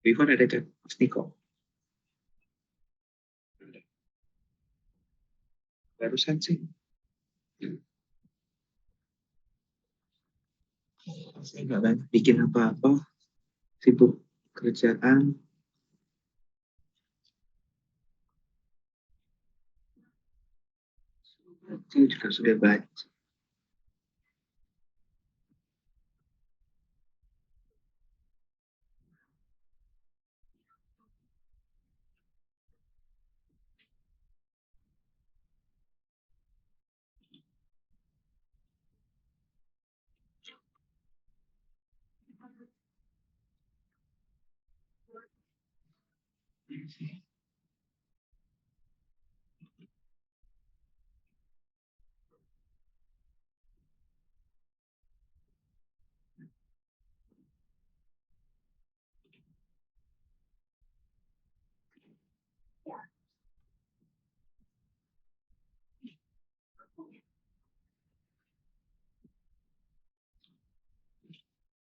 Before ada chat Mas Niko. Barusan sih. Saya nggak banyak bikin apa-apa. Sibuk kerjaan. Itu juga sudah baca.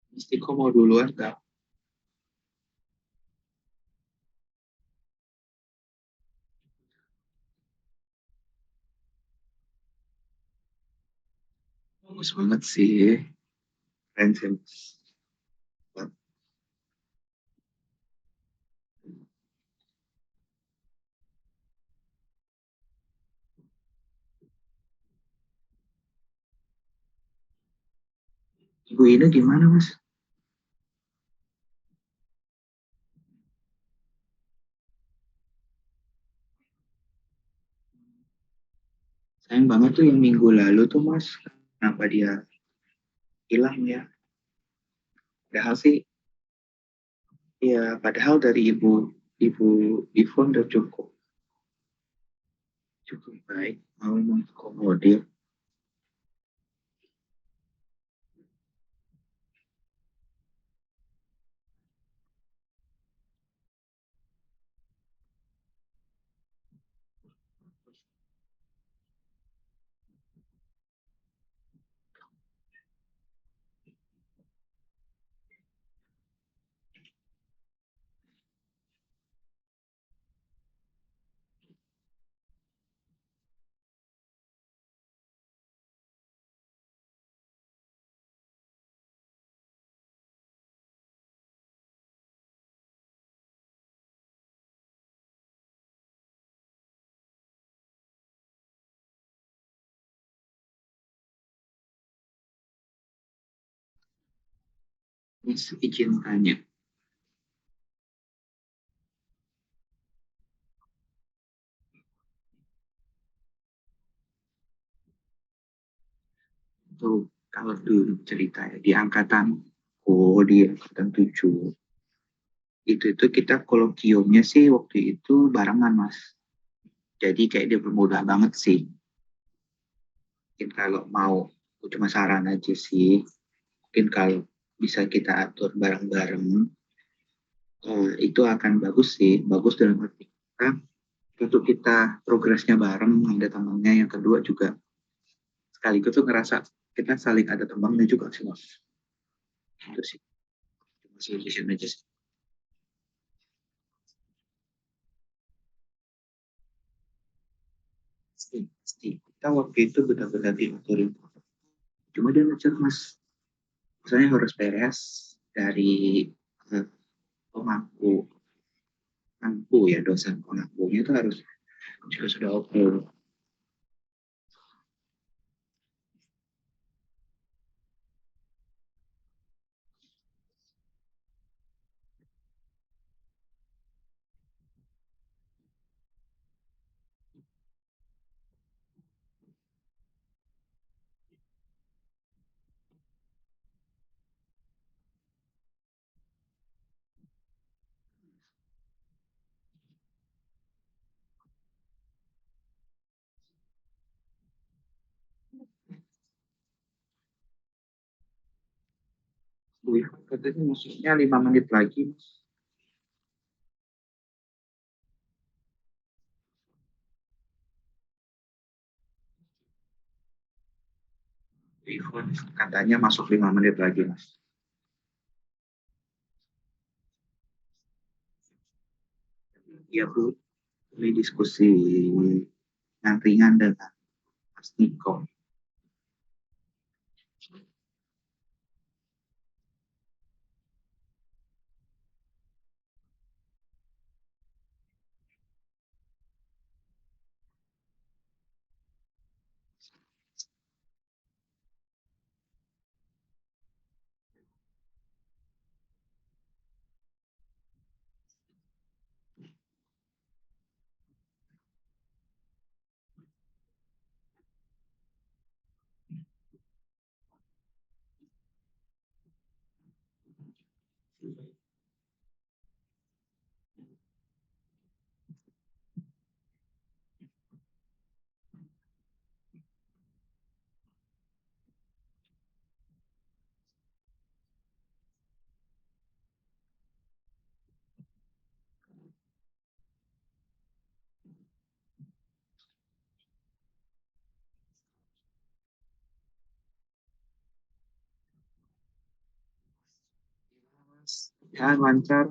Mas Niko mau duluan nggak? Bagus banget sih. Keren sih, Mas. Ibu ini gimana, Mas? Sayang banget tuh yang minggu lalu tuh, Mas. Kenapa dia hilang ya? Padahal sih, ya padahal dari ibu Ivon udah cukup baik mau mengakomodir. Mas izin tanya, tuh kalau dulu cerita ya, di angkatanku, di angkatan 7, itu kita kolokiumnya sih waktu itu barengan, Mas. Jadi kayak dia bermudah banget sih. Mungkin kalau mau, aku cuma saran aja sih, mungkin kalau bisa kita atur bareng-bareng, itu akan bagus sih. Bagus dalam arti kita, untuk kita progresnya bareng, ada temannya. Yang kedua juga sekaligus tuh ngerasa kita saling ada temannya juga sih, Mas. Itu sih. Cuma solution aja sih. Pasti, pasti. Kita waktu itu benar-benar diaturin. Cuma dia ngecek, Mas. Misalnya harus beres dari eh, pemangku, pemangku ya, dosen pemangkunya itu harus juga sudah oke. Wih, katanya maksudnya 5 menit lagi, Mas. Wih, katanya masuk 5 menit lagi, Mas. Ya Bu, ini diskusi yang ringan dengan Mas Niko. Ya, lancar.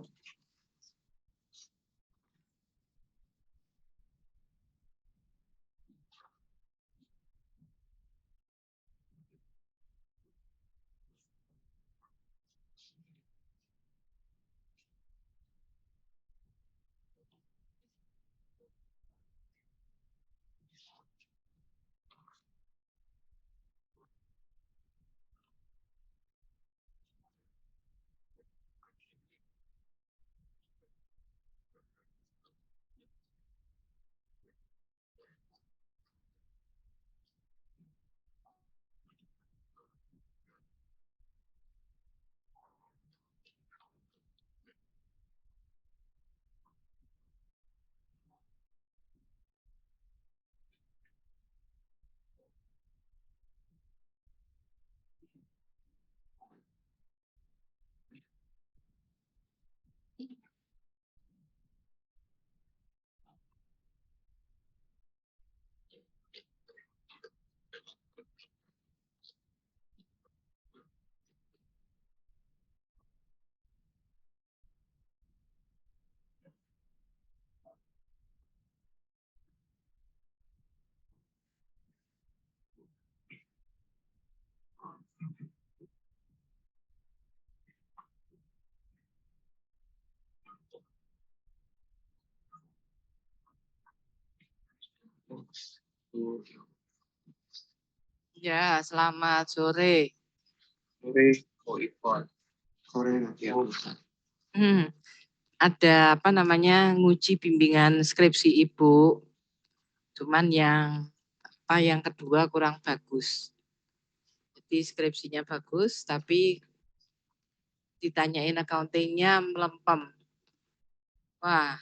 Ya, selamat sore. Sore, sore lagi ya. Ada apa namanya nguji bimbingan skripsi Ibu. Cuman yang kedua kurang bagus. Jadi skripsinya bagus, tapi ditanyain accounting-nya melempem. Wah,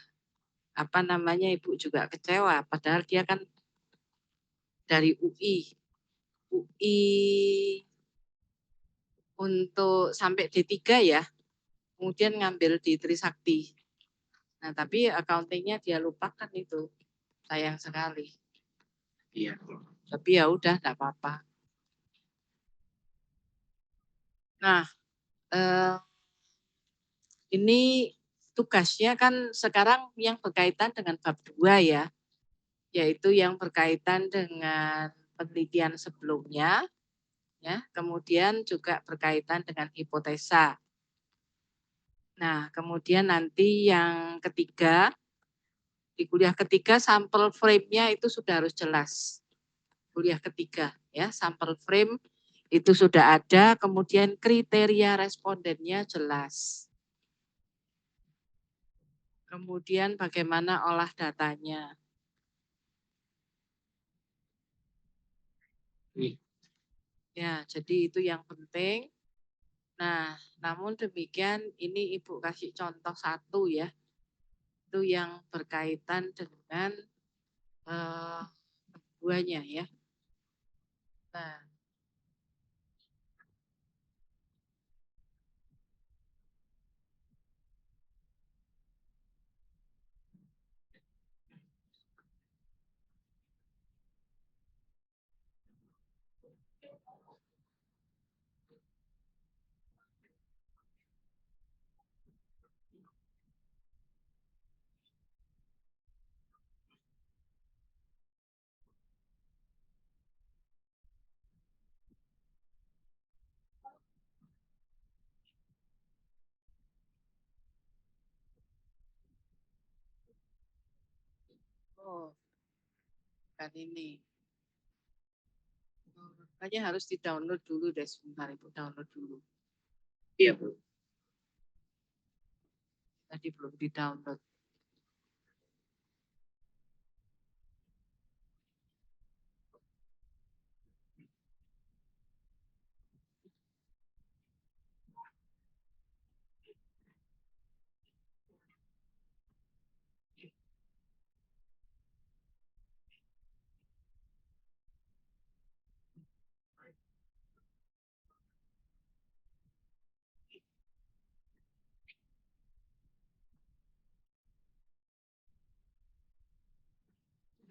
apa namanya Ibu juga kecewa. Padahal dia kan dari UI. UI untuk sampai D3 ya. Kemudian ngambil di Trisakti. Nah, tapi accounting-nya dia lupakan itu. Sayang sekali. Iya. Tapi ya udah, enggak apa-apa. Nah, ini tugasnya kan sekarang yang berkaitan dengan bab 2 ya, yaitu yang berkaitan dengan penelitian sebelumnya, ya, kemudian juga berkaitan dengan hipotesa. Nah, kemudian nanti yang ketiga, di kuliah ketiga sampel frame-nya itu sudah harus jelas. Kuliah ketiga, ya, sampel frame itu sudah ada, kemudian kriteria respondennya jelas. Kemudian bagaimana olah datanya. Ya, jadi itu yang penting. Nah, namun demikian ini Ibu kasih contoh satu ya, itu yang berkaitan dengan keduanya ya. Nah, Oh, kan ini. Makanya harus di-download dulu deh, sebentar Ibu download dulu. Iya, Bu. Tadi belum di-download.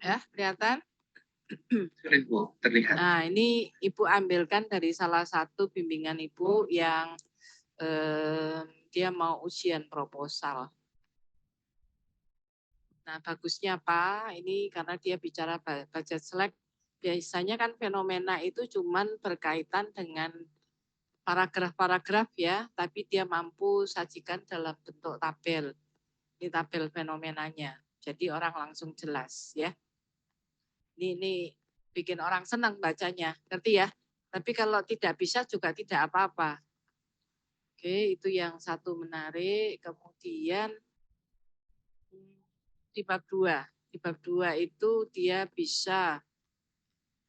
Ya, kelihatan? Sudah, Bu, terlihat. Nah, ini Ibu ambilkan dari salah satu bimbingan Ibu yang dia mau ujian proposal. Nah, bagusnya apa? Ini karena dia bicara budget select. Biasanya kan fenomena itu cuman berkaitan dengan paragraf-paragraf ya, tapi dia mampu sajikan dalam bentuk tabel. Ini tabel fenomenanya. Jadi orang langsung jelas ya. Ini bikin orang senang bacanya, ngerti ya? Tapi kalau tidak bisa juga tidak apa-apa. Oke, itu yang satu menarik. Kemudian di bab 2. Di bab 2 itu dia bisa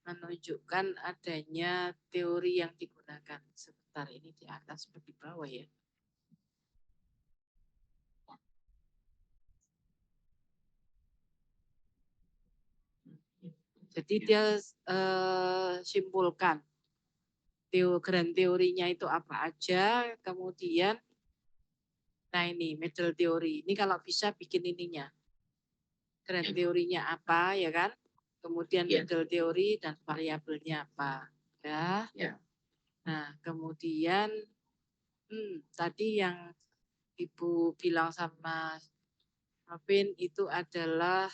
menunjukkan adanya teori yang digunakan. Sebentar, ini di atas atau di bawah ya. Jadi dia simpulkan grand teorinya itu apa aja, kemudian nah ini middle teori. Ini kalau bisa bikin ininya. Grand teorinya apa ya kan? Kemudian middle teori dan variabelnya apa. Ya. Nah, kemudian tadi yang Ibu bilang sama Alvin itu adalah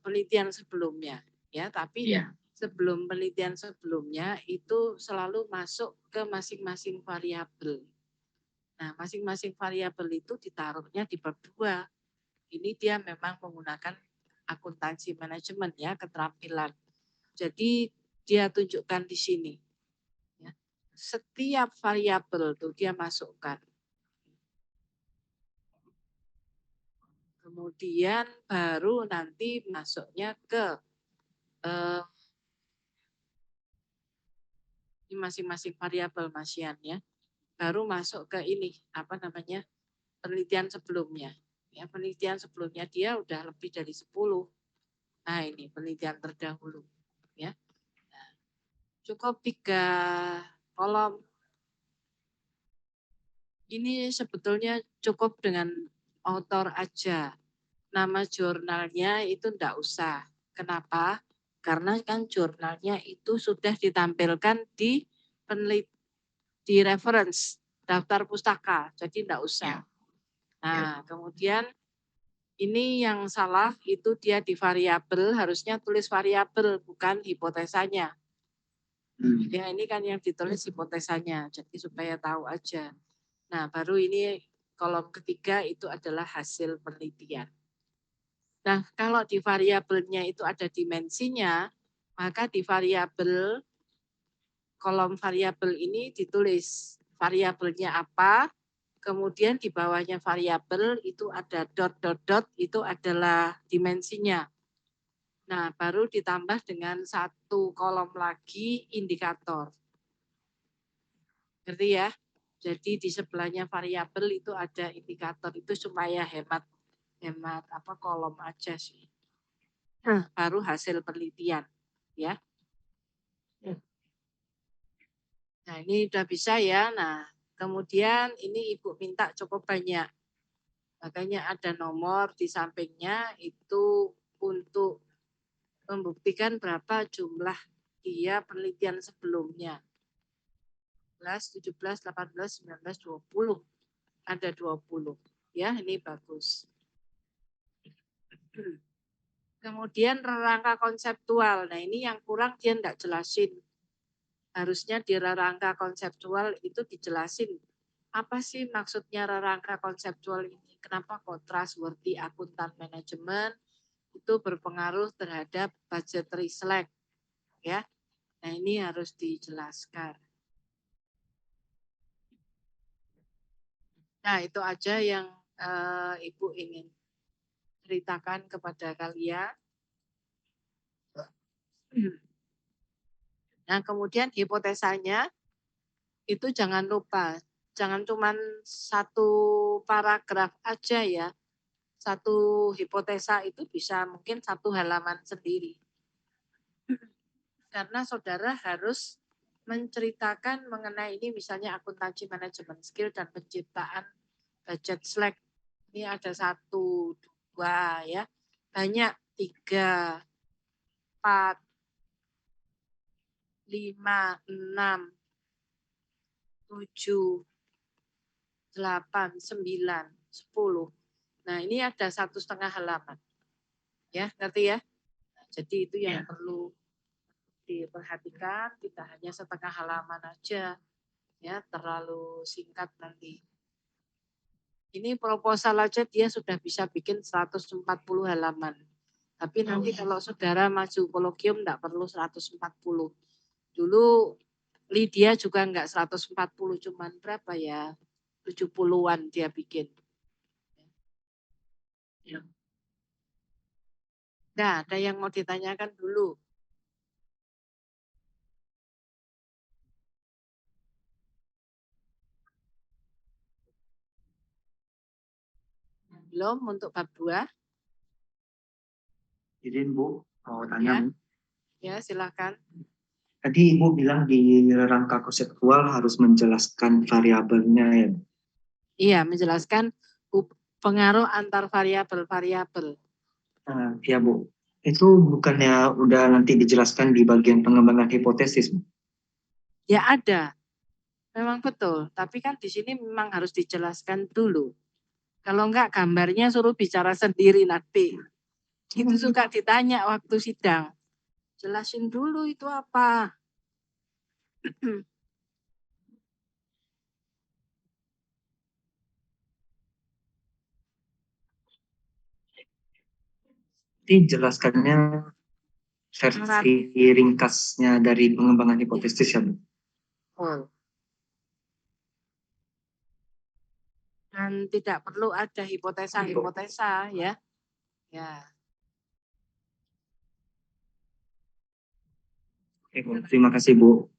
penelitian sebelumnya ya, tapi sebelum penelitian sebelumnya itu selalu masuk ke masing-masing variabel. Nah, masing-masing variabel itu ditaruhnya di bab 2. Ini dia memang menggunakan akuntansi manajemen ya, keterampilan. Jadi dia tunjukkan di sini. Ya. Setiap variabel tuh dia masukkan. Kemudian baru nanti masuknya ke masing-masing variabel Masian ya. Baru masuk ke ini, apa namanya, penelitian sebelumnya. Ya, penelitian sebelumnya dia udah lebih dari 10. Nah, ini penelitian terdahulu. Ya. Nah, cukup 3 kolom. Ini sebetulnya cukup dengan author aja. Nama jurnalnya itu enggak usah. Kenapa? Karena kan jurnalnya itu sudah ditampilkan di di reference daftar pustaka, jadi enggak usah. Nah, kemudian ini yang salah itu dia di variabel, harusnya tulis variabel bukan hipotesanya. Ya, ini kan yang ditulis hipotesanya, jadi supaya tahu aja. Nah, baru ini kolom ketiga itu adalah hasil penelitian. Nah, kalau di variabelnya itu ada dimensinya, maka di variabel, kolom variabel ini ditulis variabelnya apa, kemudian di bawahnya variabel itu ada dot, itu adalah dimensinya. Nah, baru ditambah dengan 1 kolom lagi indikator. Ngerti ya? Jadi di sebelahnya variabel itu ada indikator, itu supaya hemat apa kolom aja sih. Baru hasil penelitian ya. Nah, ini udah bisa ya. Nah, kemudian ini Ibu minta cukup banyak. Makanya ada nomor di sampingnya itu untuk membuktikan berapa jumlah dia penelitian sebelumnya. 17, 18, 19, 20. Ada 20. Ya, ini bagus. Kemudian rangka konseptual. Nah, ini yang kurang dia enggak jelasin. Harusnya di rangka konseptual itu dijelasin apa sih maksudnya rangka konseptual ini? Kenapa kok trustworthy akuntan manajemen itu berpengaruh terhadap budgetary slack, ya? Nah, ini harus dijelaskan. Nah, itu aja yang Ibu ingin ceritakan kepada kalian. Nah, kemudian hipotesanya itu jangan lupa, jangan cuma satu paragraf aja ya. Satu hipotesa itu bisa mungkin satu halaman sendiri. Karena saudara harus menceritakan mengenai ini misalnya akuntansi manajemen skill dan penciptaan budget slack. Ini ada 1, 2 ya. Banyak 3, 4, 5, 6, 7, 8, 9, 10. Nah, ini ada 1,5 halaman. Ya, ngerti ya? Nah, jadi itu yang perlu diperhatikan, tidak hanya 1/2 halaman aja. Ya, terlalu singkat nanti. Ini proposal aja dia sudah bisa bikin 140 halaman. Tapi nanti kalau saudara maju kolokium enggak perlu 140. Dulu Lydia juga enggak 140, cuman berapa ya? 70-an dia bikin. Nah, ada yang mau ditanyakan dulu? Belum untuk bab 2? Jadi Bu, mau tanya. Ya, silakan. Tadi Ibu bilang di rangka konseptual harus menjelaskan variabelnya ya. Iya, menjelaskan pengaruh antar variabel-variabel. Ya Bu, itu bukannya udah nanti dijelaskan di bagian pengembangan hipotesis Bu? Ya ada, memang betul. Tapi kan di sini memang harus dijelaskan dulu. Kalau enggak gambarnya suruh bicara sendiri nanti. Itu suka ditanya waktu sidang. Jelasin dulu itu apa. Dijelaskannya versi ringkasnya dari pengembangan hipotesis ya Bu? Oh. Dan tidak perlu ada hipotesa-hipotesa ya. Ya. Terima kasih Bu.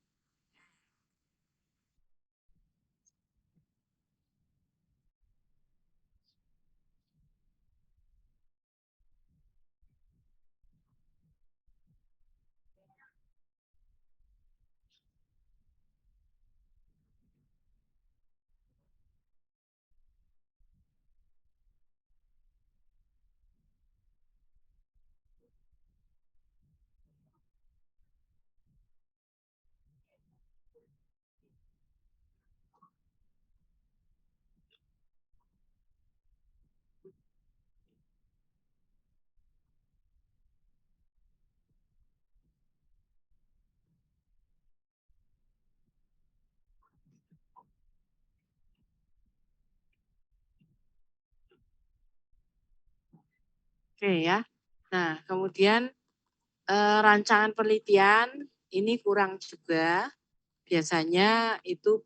Oke ya. Nah, kemudian rancangan penelitian ini kurang juga. Biasanya itu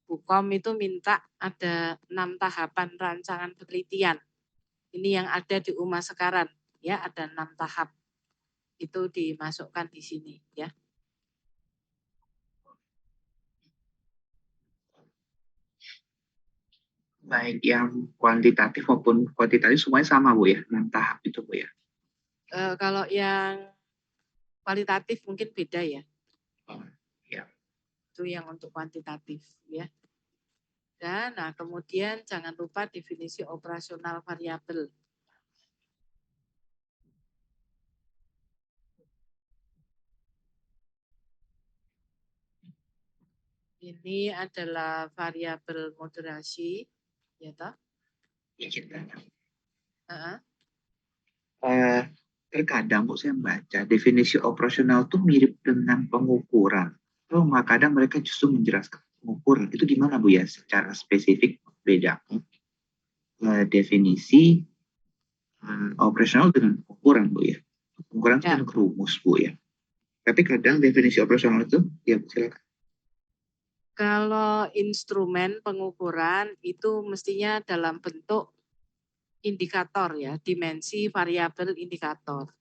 Bukom itu minta ada 6 tahapan rancangan penelitian. Ini yang ada di UMA sekarang ya, ada 6 tahap. Itu dimasukkan di sini ya. Baik yang kuantitatif maupun kuantitatif semuanya sama Bu ya, 6 tahap itu Bu ya. Kalau yang kualitatif mungkin beda ya. Oh, ya. Itu yang untuk kuantitatif ya. Dan nah kemudian jangan lupa definisi operasional variabel. Ini adalah variabel moderasi, ya toh? Ya kita. Uh-huh. Terkadang Bu saya baca definisi operasional tuh mirip dengan pengukuran. Oh, kadang mereka justru menjelaskan pengukuran pengukuran. Itu gimana Bu ya secara spesifik bedakan definisi operasional dengan pengukuran Bu ya. Pengukuran itu kan rumus Bu ya. Tapi kadang definisi operasional itu, ya silakan. Kalau instrumen pengukuran itu mestinya dalam bentuk indikator ya, dimensi variabel indikator.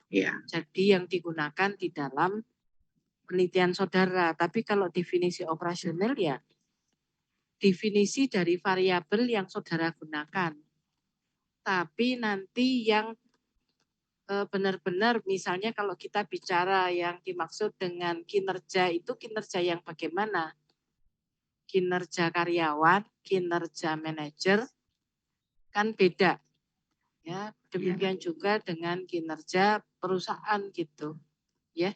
Ya. Jadi yang digunakan di dalam penelitian saudara. Tapi kalau definisi operasional ya definisi dari variabel yang saudara gunakan. Tapi nanti yang benar-benar misalnya kalau kita bicara yang dimaksud dengan kinerja itu kinerja yang bagaimana? Kinerja karyawan, kinerja manajer kan beda. Ya, demikian juga dengan kinerja perusahaan gitu. Ya.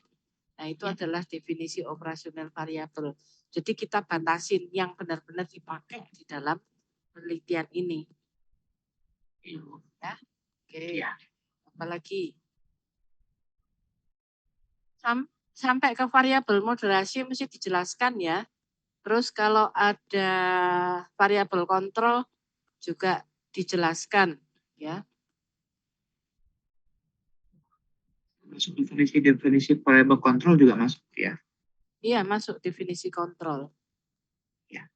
Nah, itu adalah definisi operasional variabel. Jadi kita batasin yang benar-benar dipakai di dalam penelitian ini. Ya. Oke. Ya. Apalagi sampai ke variabel moderasi mesti dijelaskan ya. Terus kalau ada variabel kontrol juga dijelaskan ya. Masuk definisi variabel kontrol juga masuk ya. Iya, masuk definisi kontrol. Ya.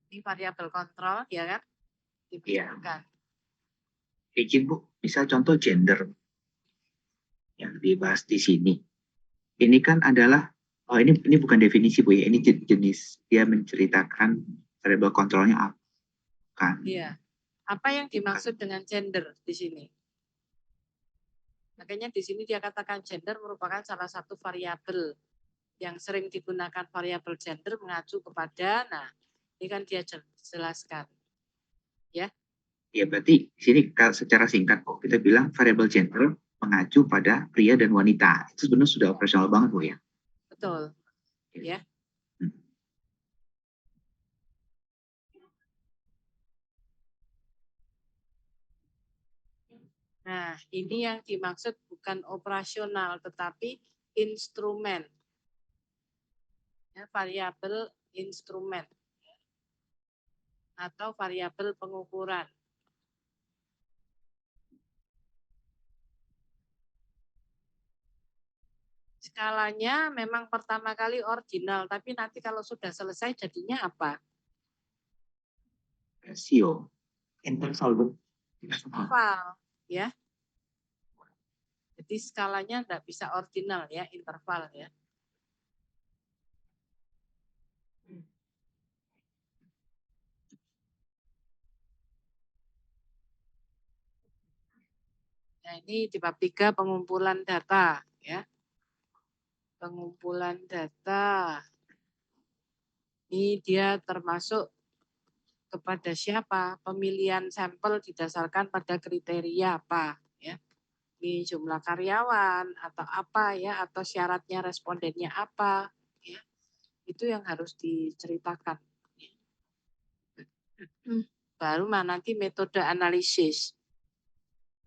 Ini variabel kontrol ya kan? Dibutuhkan. Izin Bu, misal contoh gender yang dibahas di sini. Ini kan adalah, oh ini bukan definisi Bu ya, ini jenis. Dia menceritakan variabel kontrolnya apa. Kan? Iya. Apa yang dimaksud dengan gender di sini? Makanya di sini dia katakan gender merupakan salah satu variabel yang sering digunakan variabel gender mengacu kepada, nah ini kan dia jelaskan. Ya. Ya berarti di sini secara singkat kok kita bilang variabel gender mengacu pada pria dan wanita. Itu sebenarnya sudah operasional banget Bu ya. Betul. Ya. Nah, ini yang dimaksud bukan operasional tetapi instrumen. Ya, variabel instrumen atau variabel pengukuran. Skalanya memang pertama kali ordinal, tapi nanti kalau sudah selesai jadinya apa? Rasio, interval. Interval, ya. Jadi skalanya tidak bisa ordinal ya, interval ya. Nah, ini di bab 3 pengumpulan data ya. Pengumpulan data. Ini dia termasuk kepada siapa? Pemilihan sampel didasarkan pada kriteria apa ya. Ini jumlah karyawan atau apa ya, atau syaratnya respondennya apa ya. Itu yang harus diceritakan. Baru nanti metode analisis.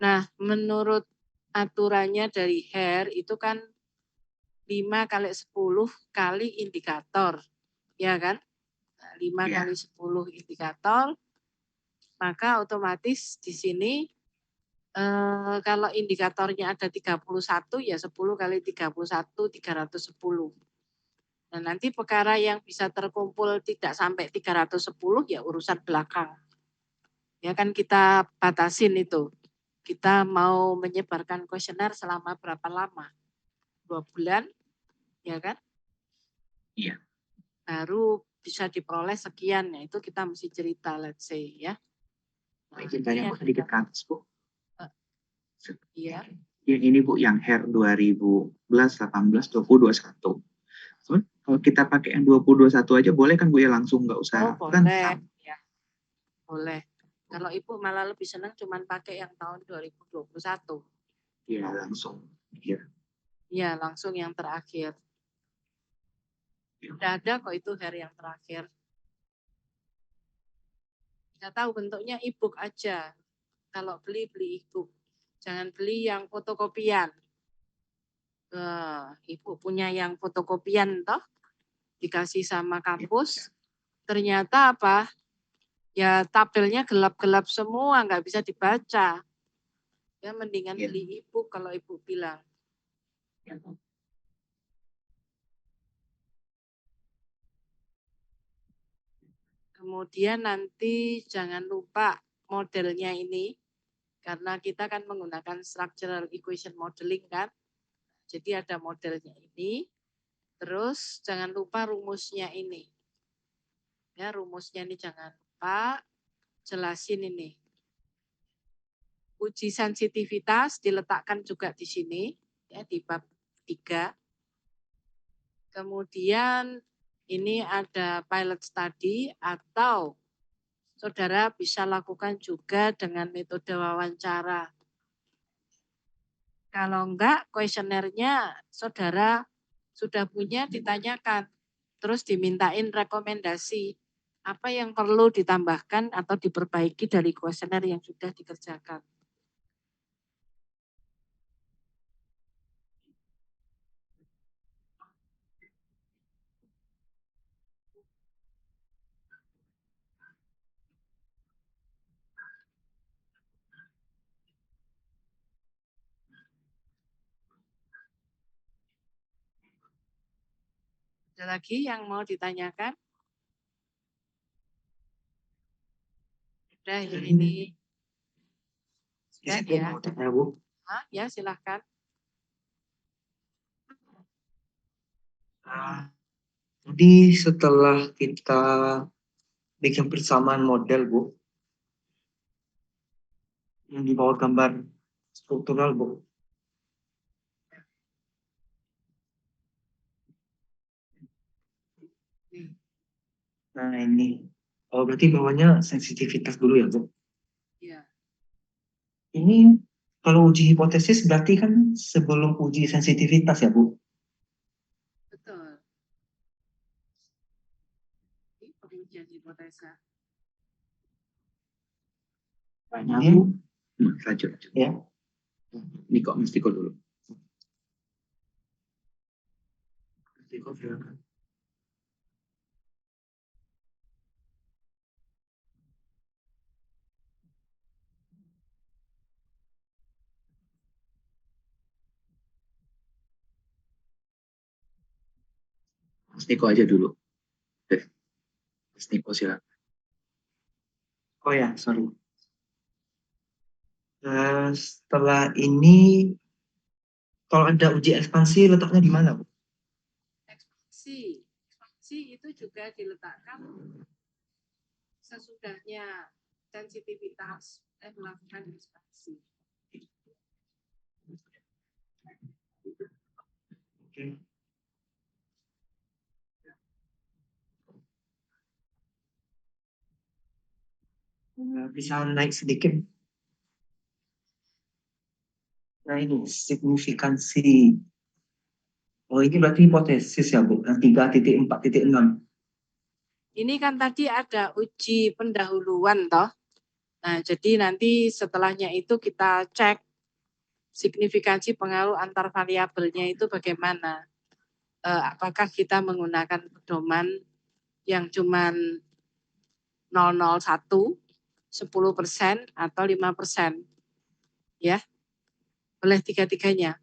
Nah, menurut aturannya dari HARE itu kan 5 kali 10 kali indikator. Ya kan? 5 kali 10 indikator, maka otomatis di sini kalau indikatornya ada 31 ya 10 kali 31 310. Nah, nanti perkara yang bisa terkumpul tidak sampai 310 ya urusan belakang. Ya kan kita batasin itu. Kita mau menyebarkan kuesioner selama berapa lama? 2 bulan, ya kan? Iya. Baru bisa diperoleh sekian, ya itu kita mesti cerita, let's say ya. Nah, ceritanya Bu sedikit ke atas Bu. Iya. Yang ini Bu, yang HARE 2011, 18, 20, 21. Kalau kita pakai yang 2021 aja boleh kan Bu ya, langsung nggak usah. Oh, Kan boleh. Ya. Boleh. Kalau Ibu malah lebih senang cuman pakai yang tahun 2021. Iya, langsung. Iya. Iya, langsung yang terakhir. Udah ada kok itu HARE yang terakhir. Nggak tahu, bentuknya e-book aja. Kalau beli e-book. Jangan beli yang fotokopian. Ibu punya yang fotokopian toh, dikasih sama kampus. Ternyata apa? Ya tabelnya gelap-gelap semua, nggak bisa dibaca. Ya mendingan beli e-book kalau ibu bilang. Kemudian nanti jangan lupa modelnya ini, karena kita kan menggunakan structural equation modeling kan. Jadi ada modelnya ini, terus jangan lupa rumusnya ini. Ya, rumusnya ini jangan lupa, jelasin ini. Uji sensitivitas diletakkan juga di sini, ya di bab 3. Kemudian ini ada pilot study atau saudara bisa lakukan juga dengan metode wawancara. Kalau enggak, kuesionernya saudara sudah punya, ditanyakan. Terus dimintain rekomendasi apa yang perlu ditambahkan atau diperbaiki dari kuesioner yang sudah dikerjakan. Ada lagi yang mau ditanyakan? Udah ini. Sudah ya? Ya, silahkan. Jadi setelah kita bikin persamaan model, Bu, yang di bawah gambar struktural, Bu. Nah ini, oh berarti bawahnya sensitivitas dulu ya, Bu? Iya. Ini kalau uji hipotesis berarti kan sebelum uji sensitivitas ya, Bu? Betul. Ini pengujian hipotesa. Banyak, lanjut. Ya. Niko dulu. Niko silakan. Mas Niko aja dulu. Mas Niko silakan. Oh ya, sorry. Setelah ini, kalau ada uji ekspansi letaknya di mana, Bu? Ekspansi itu juga diletakkan sesudahnya sensitivitas melakukan ekspansi. Oke. Bisa naik sedikit. Nah ini signifikansi. Oh ini berarti hipotesis ya, Bu? 3.4.6. Ini kan tadi ada uji pendahuluan toh. Nah, jadi nanti setelahnya itu kita cek signifikansi pengaruh antar variabelnya itu bagaimana. Apakah kita menggunakan pedoman yang cuman 001, 10% atau 5%. Ya, boleh tiga-tiganya.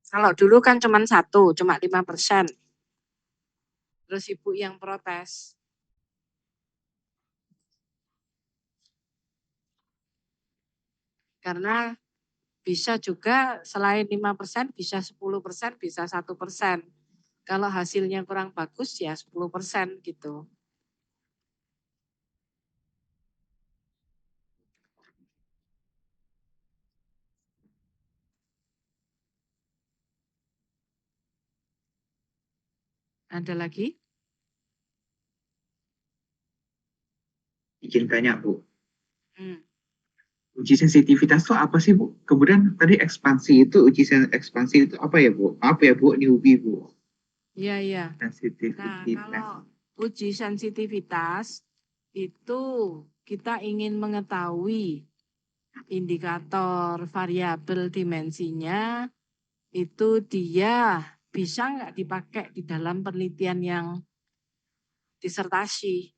Kalau dulu kan cuma 1, cuma 5%. Terus ibu yang protes. Karena bisa juga selain 5%, bisa 10%, bisa 1%. Kalau hasilnya kurang bagus ya 10% gitu. Ada lagi? Izin tanya, Bu. Uji sensitivitas itu apa sih, Bu? Kemudian tadi ekspansi itu, ekspansi itu apa ya, Bu? Apa ya, Bu? Newbie, Bu. Iya, iya. Sensitivitas. Nah, kalau uji sensitivitas itu kita ingin mengetahui indikator variabel dimensinya itu dia bisa nggak dipakai di dalam penelitian yang disertasi.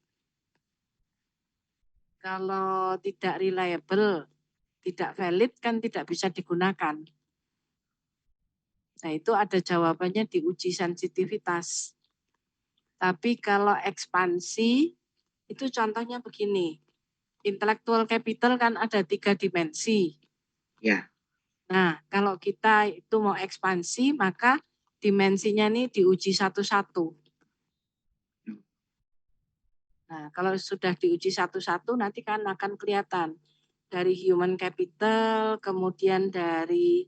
Kalau tidak reliable, tidak valid kan tidak bisa digunakan. Nah itu ada jawabannya di uji sensitivitas. Tapi kalau ekspansi itu contohnya begini. Intellectual capital kan ada 3 dimensi. Ya. Nah kalau kita itu mau ekspansi maka dimensinya ini diuji satu-satu. Nah, kalau sudah diuji satu-satu nanti kan akan kelihatan dari human capital, kemudian dari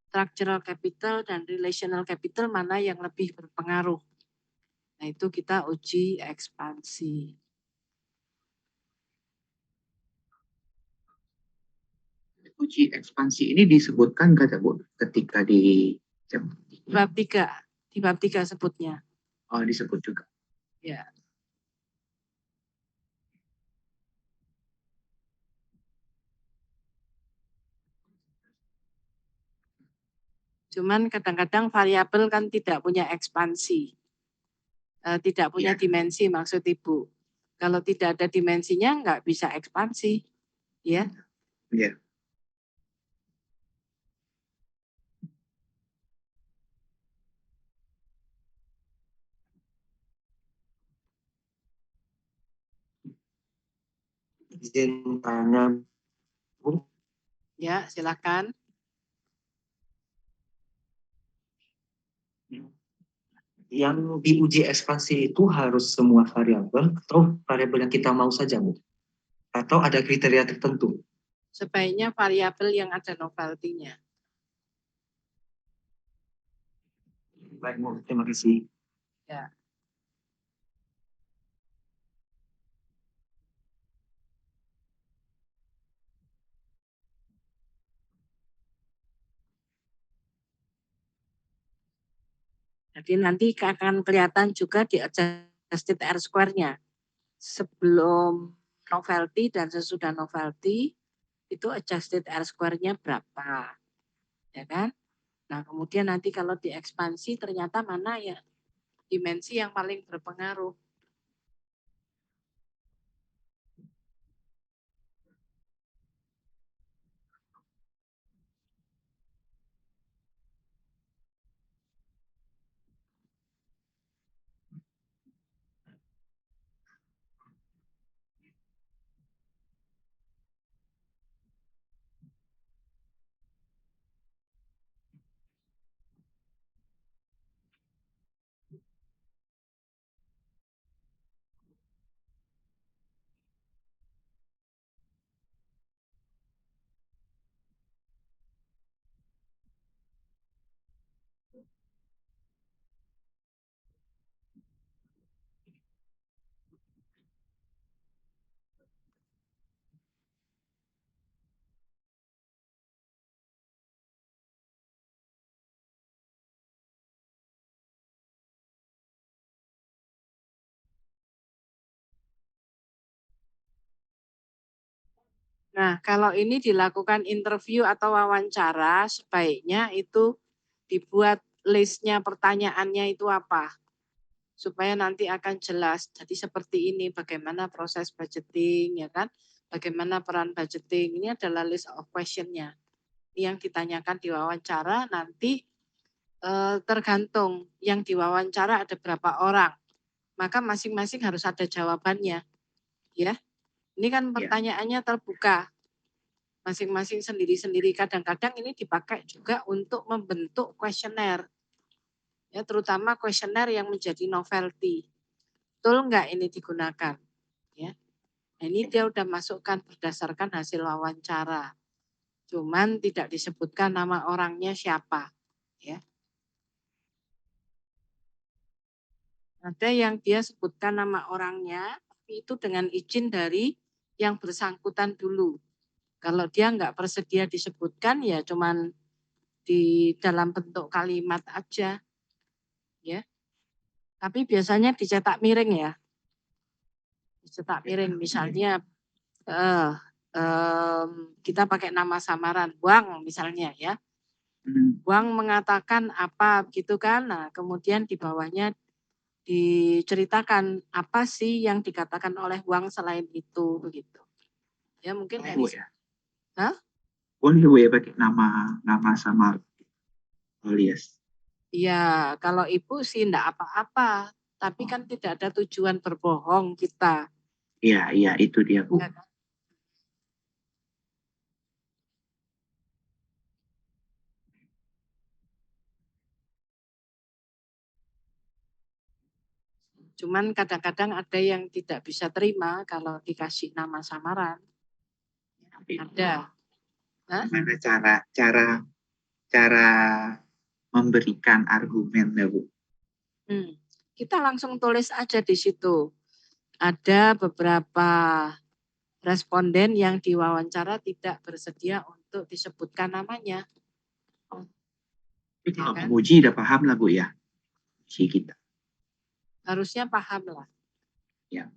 structural capital dan relational capital mana yang lebih berpengaruh. Nah, itu kita uji ekspansi. Uji ekspansi ini disebutkan nggak, Bu, ketika di bab 3, di bab 3 sebutnya. Oh, disebut juga. Ya. Cuman kadang-kadang variabel kan tidak punya ekspansi. Tidak punya dimensi maksud Ibu. Kalau tidak ada dimensinya nggak bisa ekspansi. Ya. Iya. Izin tanya, Bu. Ya, silakan. Yang diuji ekspansi itu harus semua variabel atau variabel yang kita mau saja, Bu? Atau ada kriteria tertentu? Sebaiknya variabel yang ada novelty-nya. Baik, Bu. Terima kasih. Ya. Jadi nanti akan kelihatan juga di adjusted R-square-nya. Sebelum novelty dan sesudah novelty, itu adjusted R-square-nya berapa. Ya kan? Nah, kemudian nanti kalau diekspansi ternyata mana ya dimensi yang paling berpengaruh. Nah, kalau ini dilakukan interview atau wawancara, sebaiknya itu dibuat listnya pertanyaannya itu apa. Supaya nanti akan jelas. Jadi seperti ini, bagaimana proses budgeting, ya kan? Bagaimana peran budgeting, ini adalah list of question-nya. Yang ditanyakan di wawancara nanti tergantung yang diwawancara ada berapa orang. Maka masing-masing harus ada jawabannya. Ya. Ini kan pertanyaannya terbuka. Masing-masing sendiri-sendiri. Kadang-kadang ini dipakai juga untuk membentuk kuesioner. Ya, terutama kuesioner yang menjadi novelty. Betul enggak ini digunakan? Ya. Nah, ini dia udah masukkan berdasarkan hasil wawancara. Cuman tidak disebutkan nama orangnya siapa. Ya. Ada yang dia sebutkan nama orangnya, tapi itu dengan izin dari yang bersangkutan dulu. Kalau dia nggak bersedia disebutkan ya cuman di dalam bentuk kalimat aja. Ya. Tapi biasanya dicetak miring ya. Dicetak miring misalnya kita pakai nama samaran, Wang misalnya ya. Wang mengatakan apa gitu kan. Nah, kemudian di bawahnya diceritakan apa sih yang dikatakan oleh Wang selain itu begitu. Ya mungkin Boleh dari Bu ya? Hah? Boleh Bu ya pakai nama sama alias. Iya, kalau ibu sih enggak apa-apa, tapi kan tidak ada tujuan berbohong kita. Iya, itu dia Bu. Ya kan? Cuman kadang-kadang ada yang tidak bisa terima kalau dikasih nama samaran. Ada. Hah? Gimana cara memberikan argumen ya Bu? Kita langsung tulis aja di situ. Ada beberapa responden yang diwawancara tidak bersedia untuk disebutkan namanya. Tapi kalau Ya kan? memuji udah paham lah Bu ya. Muji kita. Harusnya paham lah. Ya.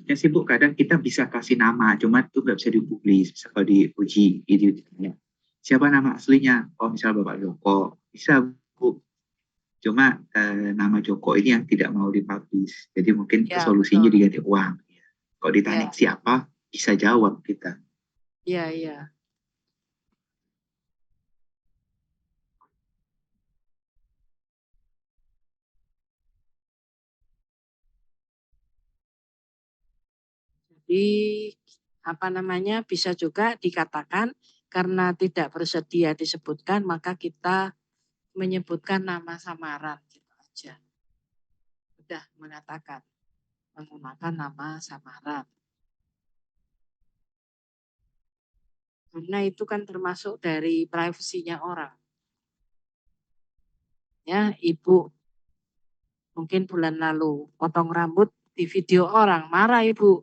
Ya sih Bu, kadang kita bisa kasih nama, cuma itu nggak bisa dipublis. Bisa kalau diuji, ditanya, siapa nama aslinya? Oh misal Bapak Joko, bisa Bu. Cuma nama Joko ini yang tidak mau dipublis. Jadi mungkin Ya, solusinya betul. diganti uang. Kalau ditanya Ya, siapa, bisa jawab kita. iya. Jadi apa namanya bisa juga dikatakan karena tidak bersedia disebutkan maka kita menyebutkan nama samaran gitu aja. Sudah mengatakan menggunakan nama samaran. Karena itu kan termasuk dari privasinya orang. Ya, ibu mungkin bulan lalu potong rambut di video orang, marah ibu.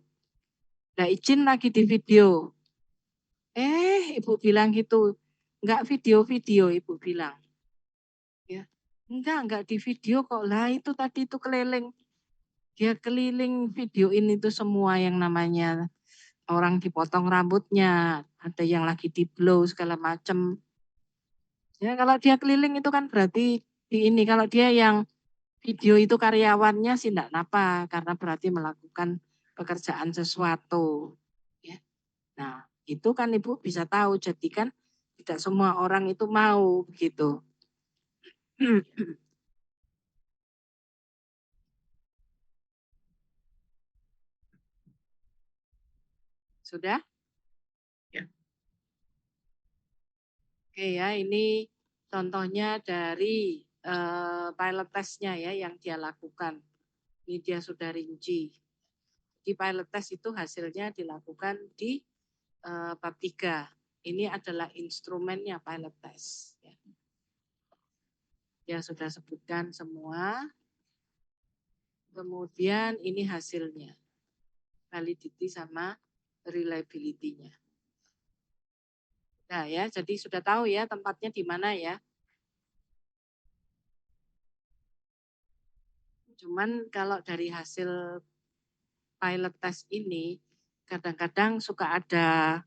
Nggak izin lagi di video. Ibu bilang gitu, enggak video-video ibu bilang. Ya, enggak di video kok. Lah itu tadi itu keliling. Dia keliling videoin itu semua yang namanya orang dipotong rambutnya, ada yang lagi di blow segala macam. Ya kalau dia keliling itu kan berarti di ini, kalau dia yang video itu karyawannya sih enggak napa, karena berarti melakukan pekerjaan sesuatu. Ya. Nah, itu kan Ibu bisa tahu, jadi kan tidak semua orang itu mau begitu. Sudah? Ya. Oke ya, ini contohnya dari pilot testnya ya yang dia lakukan. Ini dia sudah rinci. Di pilot test itu hasilnya dilakukan di bab 3. Ini adalah instrumennya pilot test. Ya. Dia sudah sebutkan semua. Kemudian ini hasilnya. Validity sama reliability-nya. Nah ya, jadi sudah tahu ya tempatnya di mana ya. Cuman kalau dari hasil pilot test ini, kadang-kadang suka ada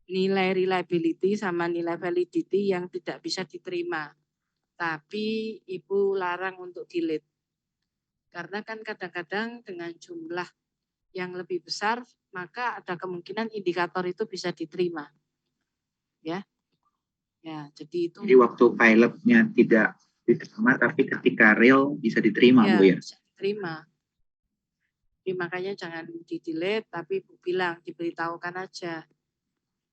nilai reliability sama nilai validity yang tidak bisa diterima. Tapi Ibu larang untuk delete. Karena kan kadang-kadang dengan jumlah yang lebih besar, maka ada kemungkinan indikator itu bisa diterima. Ya, jadi itu. Jadi waktu pilotnya tidak diterima, tapi ketika real bisa diterima Bu ya? Bisa diterima. Jadi makanya jangan di-delete, tapi Ibu bilang, diberitahukan aja.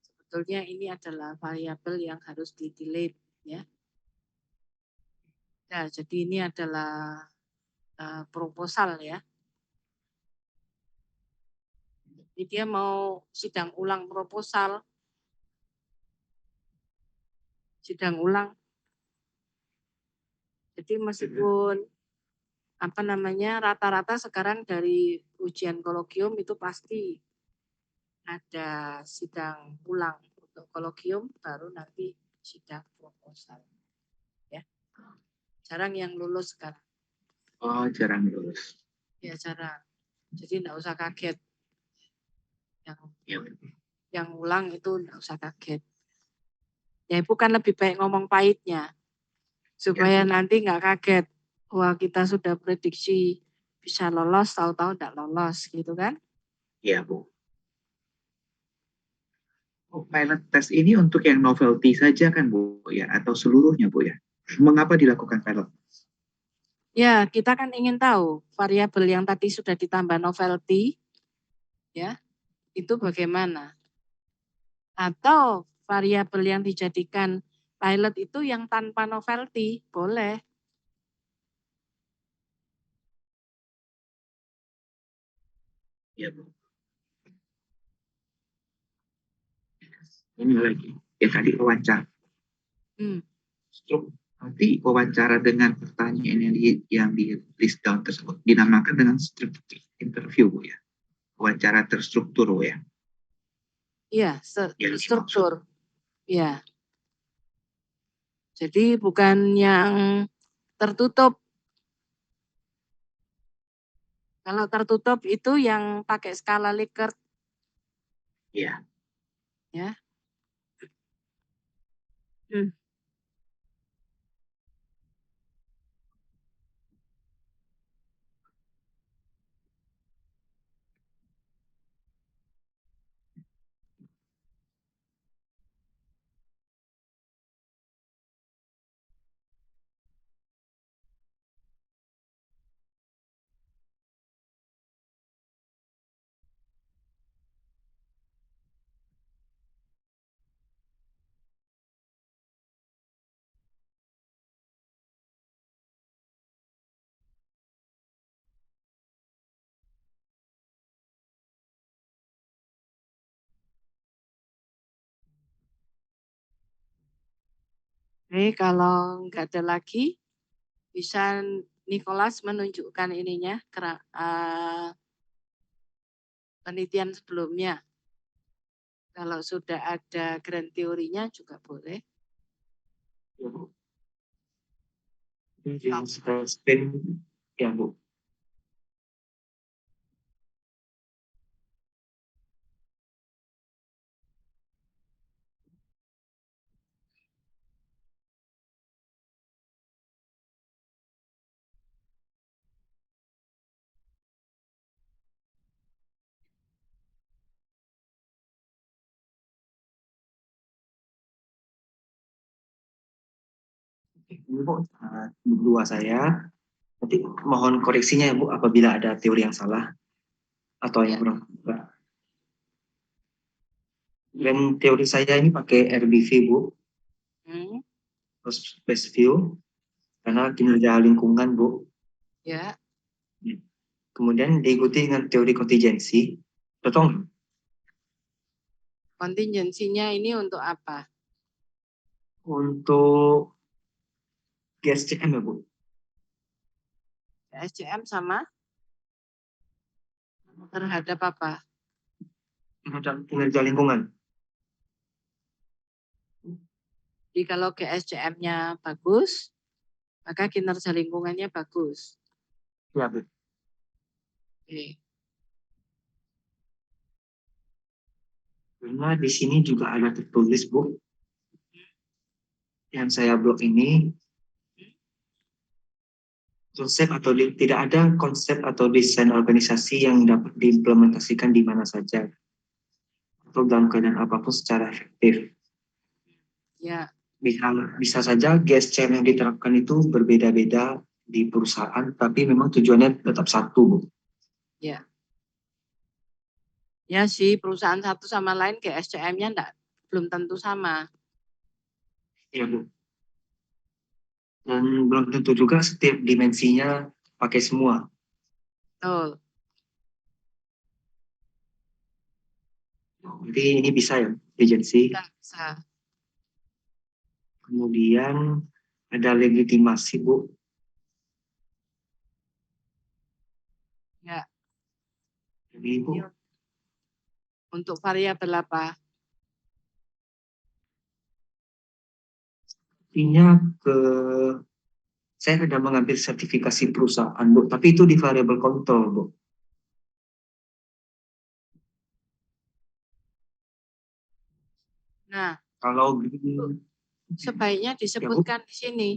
Sebetulnya ini adalah variabel yang harus di-delete. Ya. Nah, jadi ini adalah proposal ya. Jadi dia mau sidang ulang proposal. Sidang ulang. Jadi meskipun rata-rata sekarang dari ujian kolokium itu pasti ada sidang ulang untuk kolokium, baru nanti sidang proposal. Ya, jarang yang lulus sekarang. Oh, jarang lulus. Ya jarang. Jadi enggak usah kaget. Ya. Yang ulang itu enggak usah kaget. Ya bukan lebih baik ngomong pahitnya, supaya nanti enggak kaget. Wah, kita sudah prediksi bisa lolos, tahu-tahu enggak lolos gitu kan? Iya, Bu. Oh, pilot test ini untuk yang novelty saja kan, Bu, ya? Atau seluruhnya, Bu, ya? Mengapa dilakukan pilot test? Ya, kita kan ingin tahu variabel yang tadi sudah ditambah novelty, ya, itu bagaimana? Atau variabel yang dijadikan pilot itu yang tanpa novelty, boleh. Ya, Bu. Ini lagi, ya tadi wawancara. Nanti wawancara dengan pertanyaan yang di list down tersebut dinamakan dengan structured interview, Bu, ya. Wawancara terstruktur, Bu, ya. Iya, Yang struktur. Ya. Jadi bukan yang tertutup. Kalau tertutup itu yang pakai skala Likert. Iya. Ya. Oke, kalau nggak ada lagi, bisa Nicholas menunjukkan ininya, penelitian sebelumnya. Kalau sudah ada grand teorinya juga boleh. Yang spin, ya Bu. Ini Bu, dua saya. Nanti mohon koreksinya ya Bu, apabila ada teori yang salah atau yang kurang. Dan teori saya ini pakai RBV Bu, terus base view, karena kinerja lingkungan Bu. Ya. Kemudian diikuti dengan teori kontingensi. Betul? Kontingensinya ini untuk apa? Untuk GSCM ya Bu. GSCM sama terhadap apa? Terhadap kinerja lingkungan. Jadi kalau GSCM-nya bagus, maka kinerja lingkungannya bagus. Ya Bu. Oke. Karena di sini juga ada tertulis Bu, yang saya blok ini konsep atau tidak ada konsep atau desain organisasi yang dapat diimplementasikan di mana saja atau dalam keadaan apapun secara efektif. Ya. Bisa saja GSCM yang diterapkan itu berbeda-beda di perusahaan, tapi memang tujuannya tetap satu, Bu. Ya. Ya sih, perusahaan satu sama lain GSCM-nya belum tentu sama. Iya, Bu. Dan belum tentu juga setiap dimensinya pakai semua. Betul. Jadi ini bisa ya, agensi. Bisa. Kemudian ada legitimasi, Bu. Ibu, Ini untuk variabel apa? artinya ke saya sudah mengambil sertifikasi perusahaan, Bu, tapi itu di variable control, Bu. Nah, Kalau sebaiknya ya, Bu, disebutkan di sini.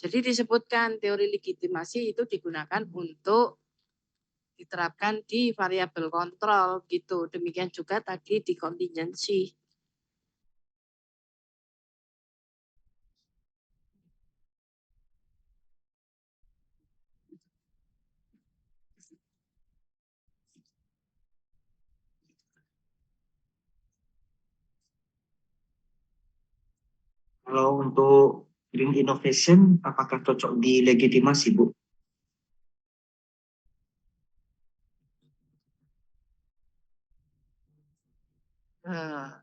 Jadi disebutkan teori legitimasi itu digunakan untuk diterapkan di variabel kontrol gitu. Demikian juga tadi di contingency. kalau untuk green innovation, apakah cocok di legitimasi, Bu?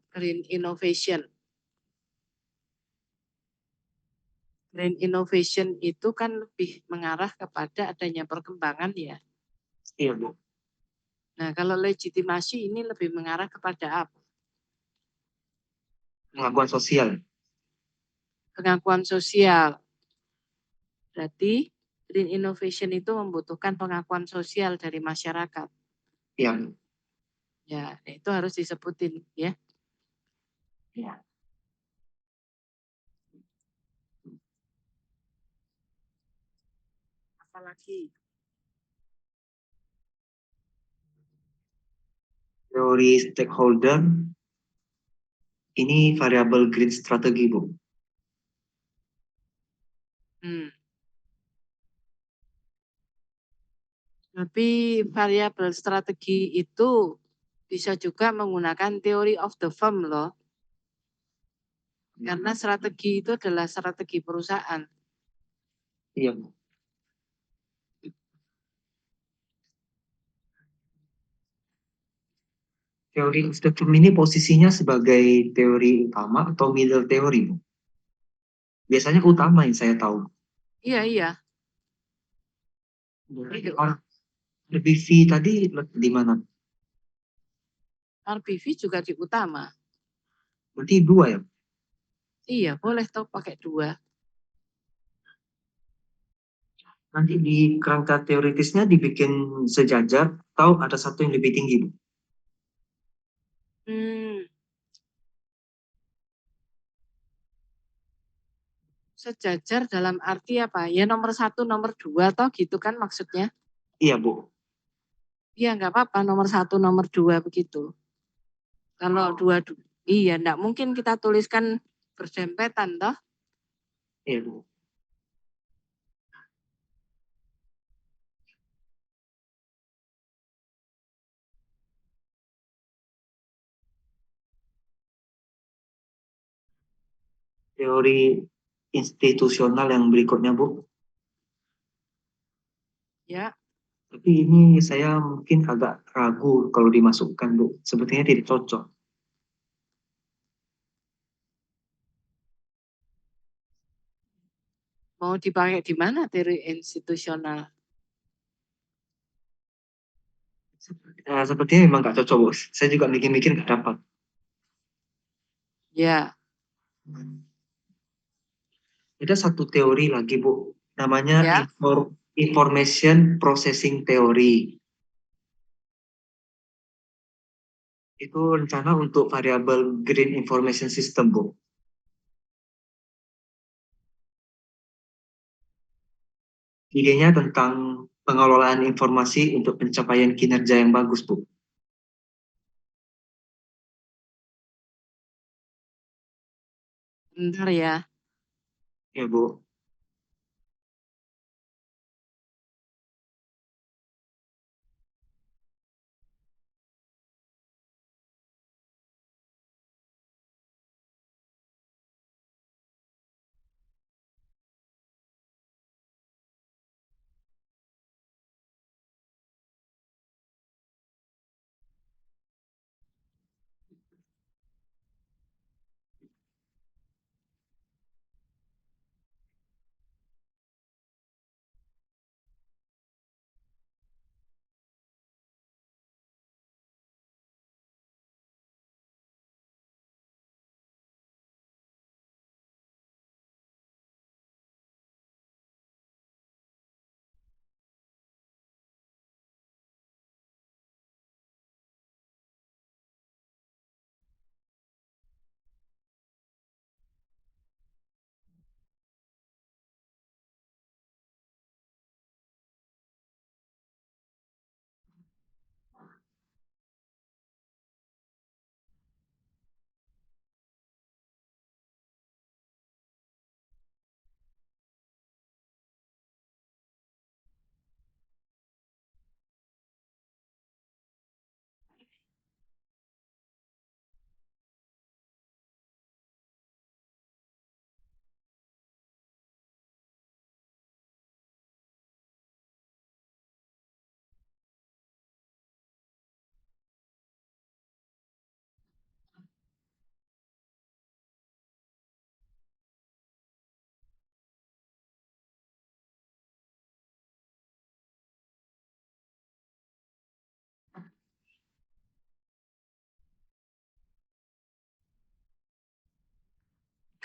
Green innovation. Green innovation itu kan lebih mengarah kepada adanya perkembangan ya. Iya, Bu. Nah, kalau legitimasi ini lebih mengarah kepada apa? Pengakuan sosial. Pengakuan sosial. Berarti green innovation itu membutuhkan pengakuan sosial dari masyarakat. Iya, Bu. Ya, itu harus disebutin ya. Ya. Apalagi Teori stakeholder, ini variabel green strategi, Bu. Tapi variabel strategi itu bisa juga menggunakan theory of the firm loh. Karena strategi itu adalah strategi perusahaan. Iya, Bu. Teori of the firm ini posisinya sebagai teori utama atau middle teori, Bu? Biasanya utama yang saya tahu. Iya, iya. RBV tadi di mana? RBV juga di utama. Berarti dua ya? Iya, boleh toh pakai dua. Nanti di kerangka teoritisnya dibikin sejajar atau ada satu yang lebih tinggi, Bu? Sejajar dalam arti apa? Ya nomor 1, nomor 2 toh gitu kan maksudnya? Iya, Bu. Iya nggak apa-apa nomor 1, nomor 2 begitu. Kalau dua, iya enggak mungkin kita tuliskan berdempetan toh. Iya, Bu. Teori institusional yang berikutnya, Bu. Ya, Tapi ini saya mungkin agak ragu kalau dimasukkan, Bu. Sepertinya tidak cocok. mau dipakai di mana teori institusional? Sepertinya memang nggak cocok, Bu. Saya juga mikir-mikir nggak dapat. Ya, Ada satu teori lagi, Bu. Namanya ya. information processing theory. Itu rencana untuk variabel green information system, Bu. Idenya tentang pengelolaan informasi untuk pencapaian kinerja yang bagus, Bu. Bentar ya. Ya, Bu.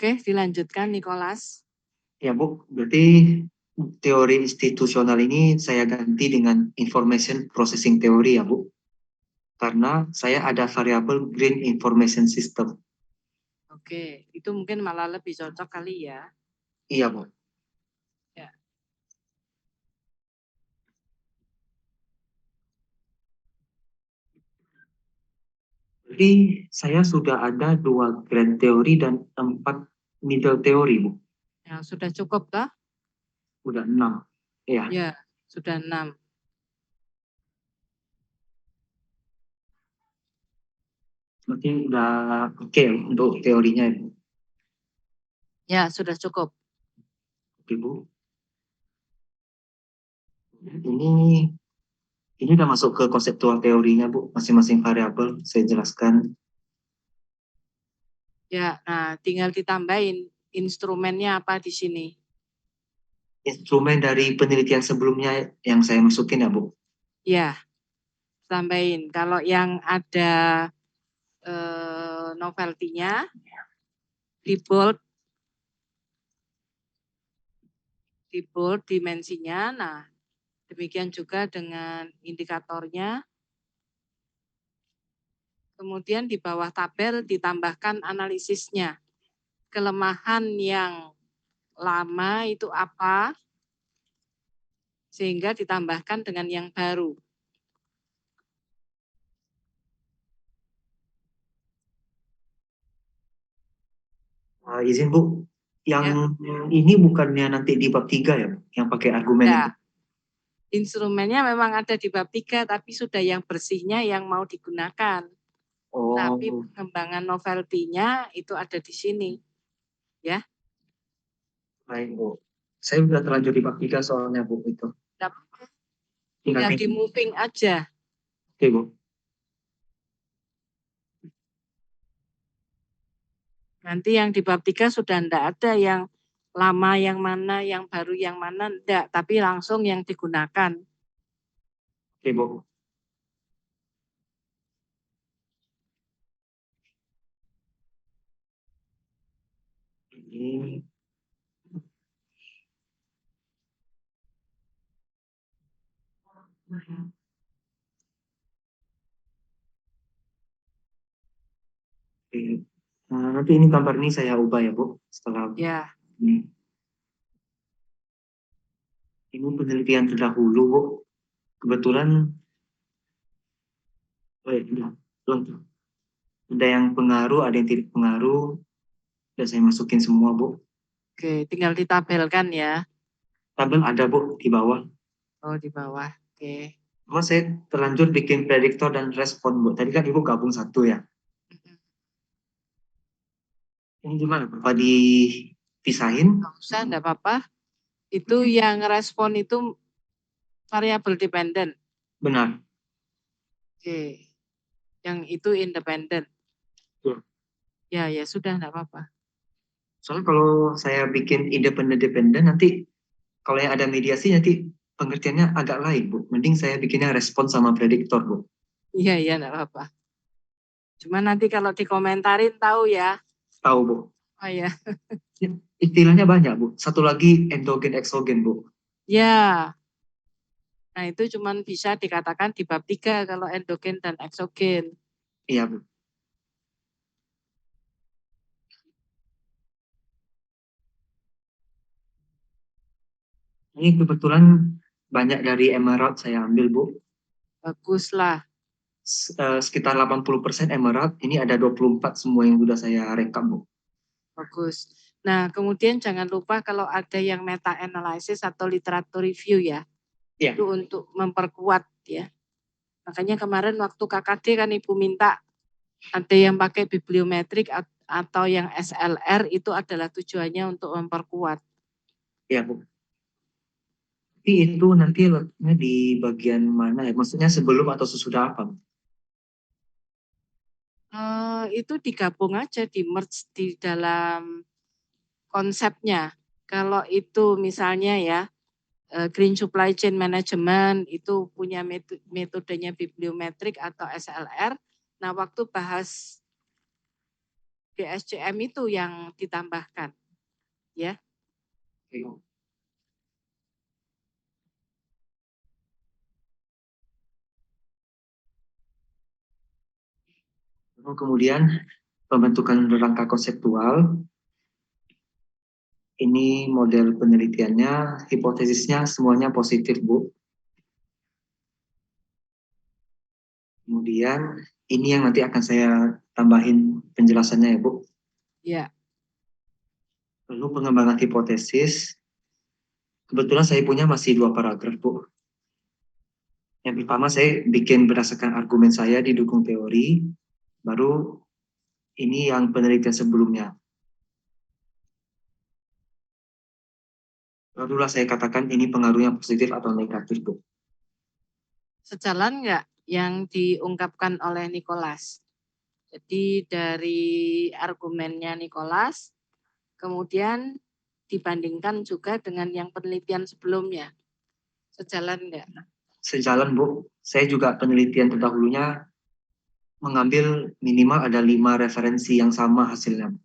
Oke, dilanjutkan Nicholas. Ya Bu, berarti teori institusional ini saya ganti dengan information processing theory ya Bu. Karena saya ada variabel green information system. Oke, itu mungkin malah lebih cocok kali ya. Iya Bu. Ya. Jadi saya sudah ada 2 grand teori dan 4 middle teori Bu. Ya, sudah cukup toh? Udah 6. Ya, Ya, sudah 6. berarti udah oke untuk teorinya Bu. Ya, sudah cukup. Oke Bu. Ini udah masuk ke konseptual teorinya Bu, masing-masing variabel saya jelaskan. Ya, nah tinggal ditambahin instrumennya apa di sini. Instrumen dari penelitian sebelumnya yang saya masukin ya Bu. Ya, tambahin. Kalau yang ada novelty-nya di bold dimensinya. Nah, demikian juga dengan indikatornya. Kemudian di bawah tabel ditambahkan analisisnya. Kelemahan yang lama itu apa, sehingga ditambahkan dengan yang baru. Izin Bu, yang ini bukannya nanti di bab 3 ya, yang pakai argumen Ya, itu? instrumennya memang ada di bab 3, tapi sudah yang bersihnya yang mau digunakan. Tapi Oh, pengembangan novelty-nya itu ada di sini. Ya. baik Bu. Saya udah terlanjur di bab 3 soalnya Bu itu. Tinggal di moving aja. Oke Bu. Nanti yang di bab 3 sudah enggak ada yang lama yang mana, yang baru yang mana, enggak. Tapi langsung yang digunakan. Oke Bu. Ini oke. Nanti ini gambar ini saya ubah ya Bu, setelah Ya. ini. Ini penelitian terdahulu Bu. Kebetulan lengkap. Ada yang pengaruh, ada yang tidak pengaruh. Udah saya masukin semua Bu. Oke, tinggal ditabelkan ya. Tabel ada Bu di bawah. Oh, di bawah. Oke. Cuma saya terlanjur bikin prediktor dan respon Bu. Tadi kan Ibu gabung satu ya. Ini gimana Pak? Dipisahin? Nggak usah, enggak apa-apa. Itu yang respon itu variabel dependent. Benar. Oke. Yang itu independen. Ya, ya sudah, enggak apa-apa. Soalnya kalau saya bikin independen nanti kalau yang ada mediasi nanti pengertiannya agak lain Bu. Mending saya bikinnya respon sama prediktor Bu. Iya, iya enggak apa-apa. Cuma nanti kalau dikomentarin tahu ya. Tahu Bu. Oh ya. Istilahnya banyak Bu. Satu lagi endogen eksogen Bu. Ya. Nah, itu cuma bisa dikatakan di bab 3 kalau endogen dan eksogen. Iya Bu. Ini kebetulan banyak dari Emerald saya ambil Bu. Baguslah. Sekitar 80% Emerald. Ini ada 24 semua yang sudah saya rekam Bu. Bagus. Nah, kemudian jangan lupa kalau ada yang meta analysis atau literatur review ya. Iya. Itu untuk memperkuat ya. Makanya kemarin waktu KKD kan Ibu minta ada yang pakai bibliometrik atau yang SLR, itu adalah tujuannya untuk memperkuat. Iya Bu. Tapi itu nanti letaknya di bagian mana ya? Maksudnya sebelum atau sesudah apa Bu? Itu digabung aja, di merge di dalam konsepnya. Kalau itu misalnya ya, Green Supply Chain Management itu punya metodenya bibliometrik atau SLR. Nah, waktu bahas GSCM itu yang ditambahkan, ya. Kemudian pembentukan rangka konseptual. Ini model penelitiannya, hipotesisnya semuanya positif, Bu. Kemudian ini yang nanti akan saya tambahin penjelasannya ya, Bu. Ya. Lalu pengembangan hipotesis. Kebetulan saya punya masih 2 paragraf, Bu. Yang pertama saya bikin berdasarkan argumen saya didukung teori, baru ini yang penelitian sebelumnya. Barulah saya katakan ini pengaruhnya positif atau negatif, Bu. Sejalan nggak yang diungkapkan oleh Nicholas? Jadi dari argumennya Nicholas, kemudian dibandingkan juga dengan yang penelitian sebelumnya. Sejalan nggak? Sejalan, Bu. Saya juga penelitian terdahulunya mengambil minimal ada 5 referensi yang sama hasilnya.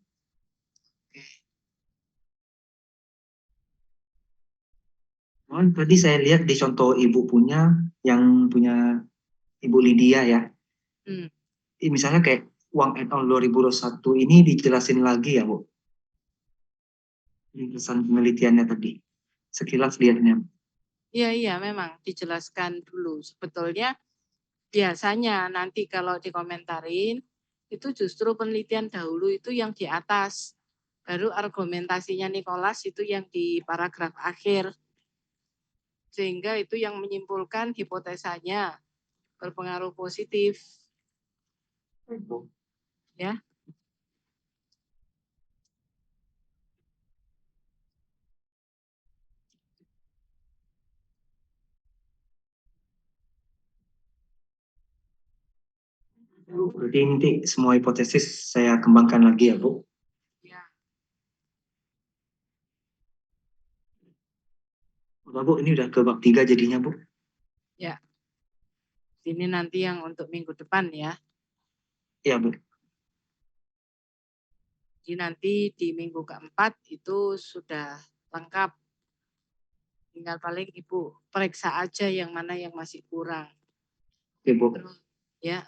Tadi saya lihat di contoh Ibu punya, yang punya Ibu Lydia ya. Misalnya kayak Wang et al. 2021 ini dijelasin lagi ya, Bu. Pesan penelitiannya tadi. Sekilas lihatnya. Iya, memang dijelaskan dulu. Sebetulnya biasanya nanti kalau dikomentarin, itu justru penelitian dahulu itu yang di atas. Baru argumentasinya Nicholas itu yang di paragraf akhir. Sehingga itu yang menyimpulkan hipotesanya berpengaruh positif. Ya. Berarti nanti semua hipotesis saya kembangkan lagi ya, Bu? Ya. Udah, Bu, ini udah ke bab 3 jadinya, Bu? Ya. Ini nanti yang untuk minggu depan ya. Iya, Bu. Jadi nanti di minggu keempat itu sudah lengkap. Tinggal paling Ibu periksa aja yang mana yang masih kurang. Oke, Bu. Ya.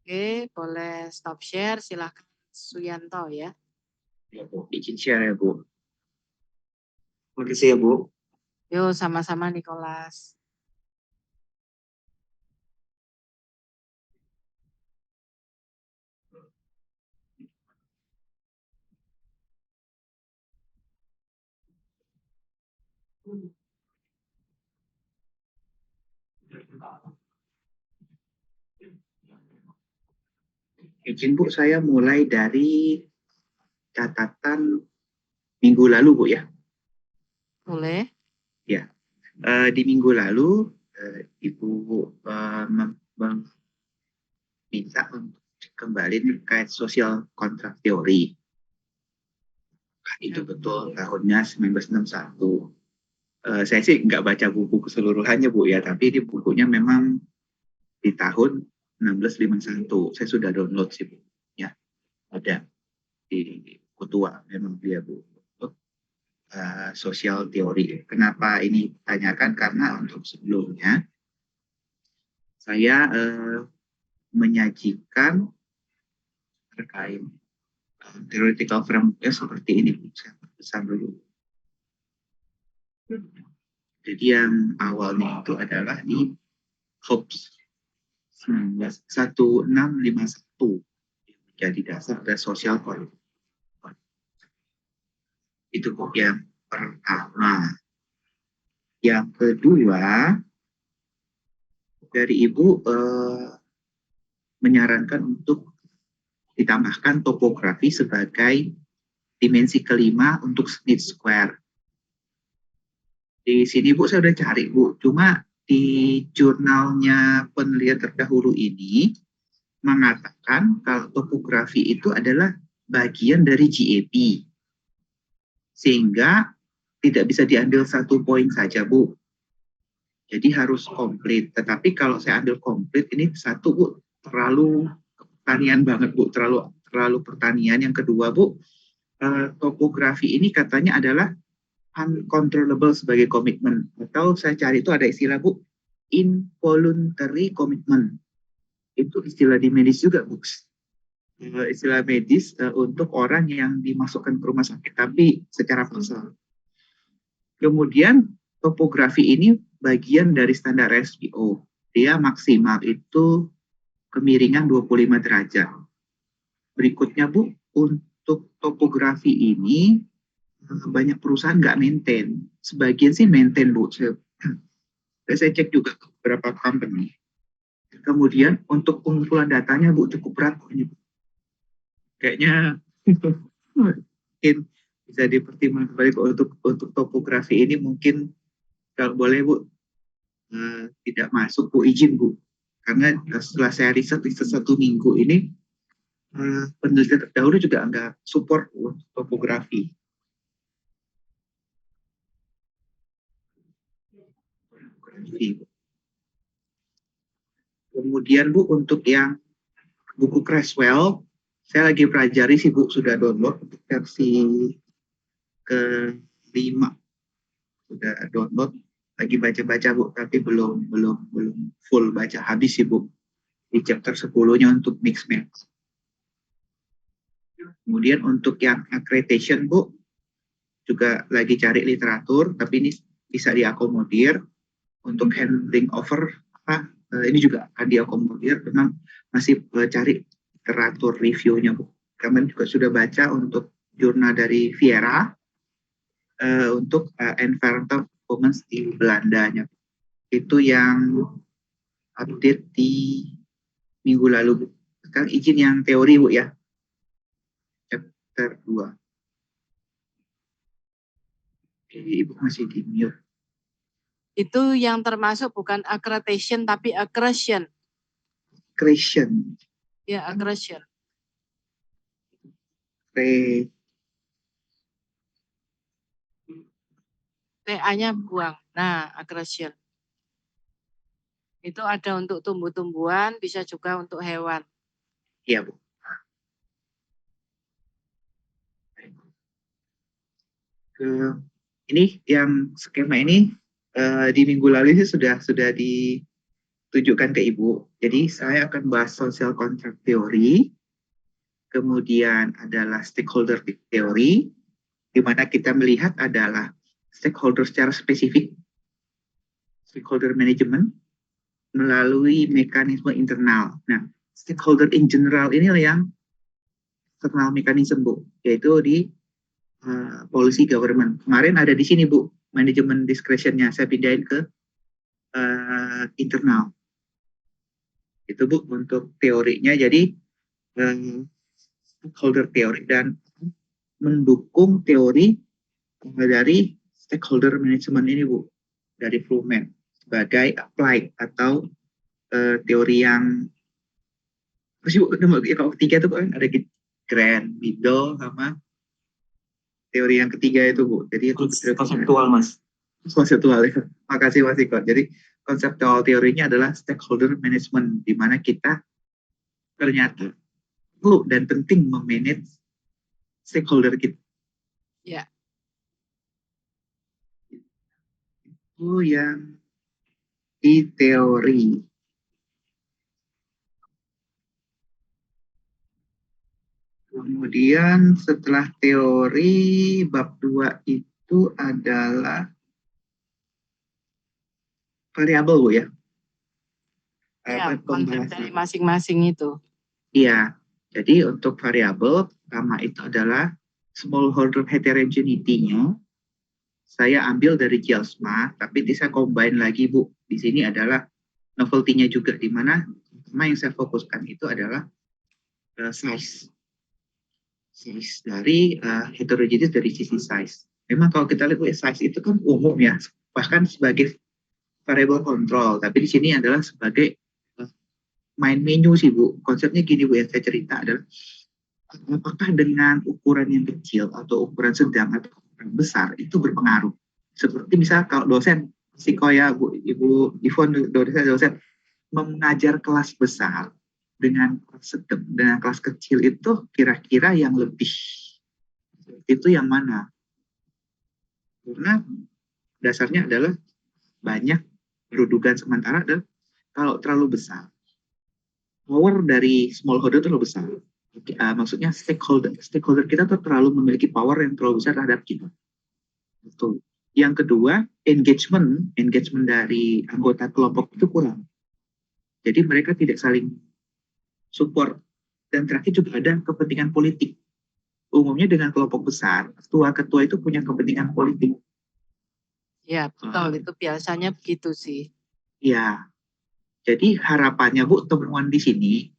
Oke, boleh stop share. Silakan Suyanto ya. Ya, Bu. Izin share ya, Bu. Terima kasih ya, Bu. Yuk sama-sama Nicholas. Izin Bu, saya mulai dari catatan minggu lalu, Bu ya. Boleh. Ya, di minggu lalu Ibu minta untuk kembali terkait social contract theory. Itu betul, tahunnya 1961. Saya sih nggak baca buku keseluruhannya, Bu ya, tapi di bukunya memang di tahun 1651. Saya sudah download sih, Bu. Ya, ada di buku tua memang dia, Bu. Sosial teori. Kenapa ini ditanyakan? Karena untuk sebelumnya saya menyajikan terkait theoretical framework seperti ini. Saya pesan dulu. Jadi yang awalnya itu adalah di Hobbes 1651 jadi dasar dari sosial contract. Itu yang pertama. Yang kedua, dari Ibu menyarankan untuk ditambahkan topografi sebagai dimensi kelima untuk Smith Square. Di sini Bu saya udah cari Bu, cuma di jurnalnya penelitian terdahulu ini mengatakan kalau topografi itu adalah bagian dari GAP. Sehingga tidak bisa diambil satu poin saja, Bu. Jadi harus komplit. Tetapi kalau saya ambil komplit, ini satu, Bu, terlalu pertanian banget Bu, terlalu pertanian. Yang kedua Bu, topografi ini katanya adalah uncontrollable sebagai komitmen, atau saya cari itu ada istilah Bu, involuntary commitment. Itu istilah di medis juga Bu, istilah medis untuk orang yang dimasukkan ke rumah sakit tapi secara paksa. Kemudian topografi ini bagian dari standar SPO. Dia maksimal itu kemiringan 25 derajat. Berikutnya Bu, untuk topografi ini banyak perusahaan nggak maintain. Sebagian sih maintain Bu. Saya cek juga ke beberapa company. Kemudian untuk pengumpulan datanya Bu cukup berat ini. Kayaknya mungkin bisa dipertimbangkan kembali untuk topografi ini, mungkin kalau boleh Bu tidak masuk Bu, izin Bu, karena setelah saya riset 1 minggu ini penelitian terdahulu juga nggak support untuk topografi. Kemudian Bu, untuk yang buku Creswell, saya lagi pelajari sih Bu, sudah download untuk versi ke-5, sudah download, lagi baca-baca Bu, tapi belum full baca habis sih Bu, di chapter 10-nya untuk mix match. Kemudian untuk yang accreditation Bu, juga lagi cari literatur, tapi ini bisa diakomodir. Untuk handling over ini juga akan diakomodir, memang masih cari literatur reviewnya Bu. Kami juga sudah baca untuk jurnal dari Viera untuk environmental performance di Belandanya. Itu yang update di minggu lalu Bu. Sekarang izin yang teori Bu ya, chapter 2. Oke, Ibu masih di mute. Itu yang termasuk bukan accreditation tapi accretion. Accretion. Ya, accretion. TA-nya buang. Nah, accretion. Itu ada untuk tumbuh-tumbuhan, bisa juga untuk hewan. Iya Bu. Ini yang skema ini di minggu lalu sudah ditujukan ke Ibu. Jadi saya akan bahas social contract theory, kemudian adalah stakeholder theory, di mana kita melihat adalah stakeholder secara spesifik, stakeholder management, melalui mekanisme internal. Nah, stakeholder in general ini yang internal mekanisme Bu, yaitu di policy government. Kemarin ada di sini Bu, manajemen discretion-nya saya pindahin ke internal. Itu Bu untuk teorinya. Jadi stakeholder teori dan mendukung teori dari stakeholder management ini Bu, dari Flumen sebagai applied atau teori yang kalau ketiga itu kan ada grand, middle, sama teori yang ketiga itu Bu. Jadi konseptual Mas. Konseptual ya. Makasih Mas Iko. Jadi konseptual teorinya adalah stakeholder management, di mana kita ternyata perlu dan penting memanage stakeholder kita. Ya. Itu yang di teori. Kemudian setelah teori, bab 2 itu adalah variabel Bu ya. Ya, konsep dari masing-masing itu. Iya, jadi untuk variabel pertama itu adalah smallholder heterogeneity-nya. Saya ambil dari JALSMA, tapi bisa combine lagi Bu. Di sini adalah novelty-nya juga, di mana yang saya fokuskan itu adalah size. Size dari heterogeneity dari sisi size. Memang kalau kita lihat size itu kan umum ya, bahkan sebagai variable control, tapi di sini adalah sebagai main menu sih Bu. Konsepnya gini Bu, yang saya cerita adalah apakah dengan ukuran yang kecil atau ukuran sedang atau ukuran besar itu berpengaruh. Seperti misal kalau dosen psikoya Bu, Ibu Ivon dosen mengajar kelas besar, dengan kelas sedang, dengan kelas kecil itu kira-kira yang lebih itu yang mana? Karena dasarnya adalah banyak dugaan sementara adalah kalau terlalu besar, power dari smallholder terlalu besar. Maksudnya stakeholder kita tuh terlalu memiliki power yang terlalu besar terhadap kita. Betul. Yang kedua, engagement dari anggota kelompok itu kurang. Jadi mereka tidak saling support. Dan terakhir juga ada kepentingan politik. Umumnya dengan kelompok besar, ketua-ketua itu punya kepentingan politik. Ya, betul. Itu biasanya begitu sih. Ya, jadi harapannya Bu, temuan di sini,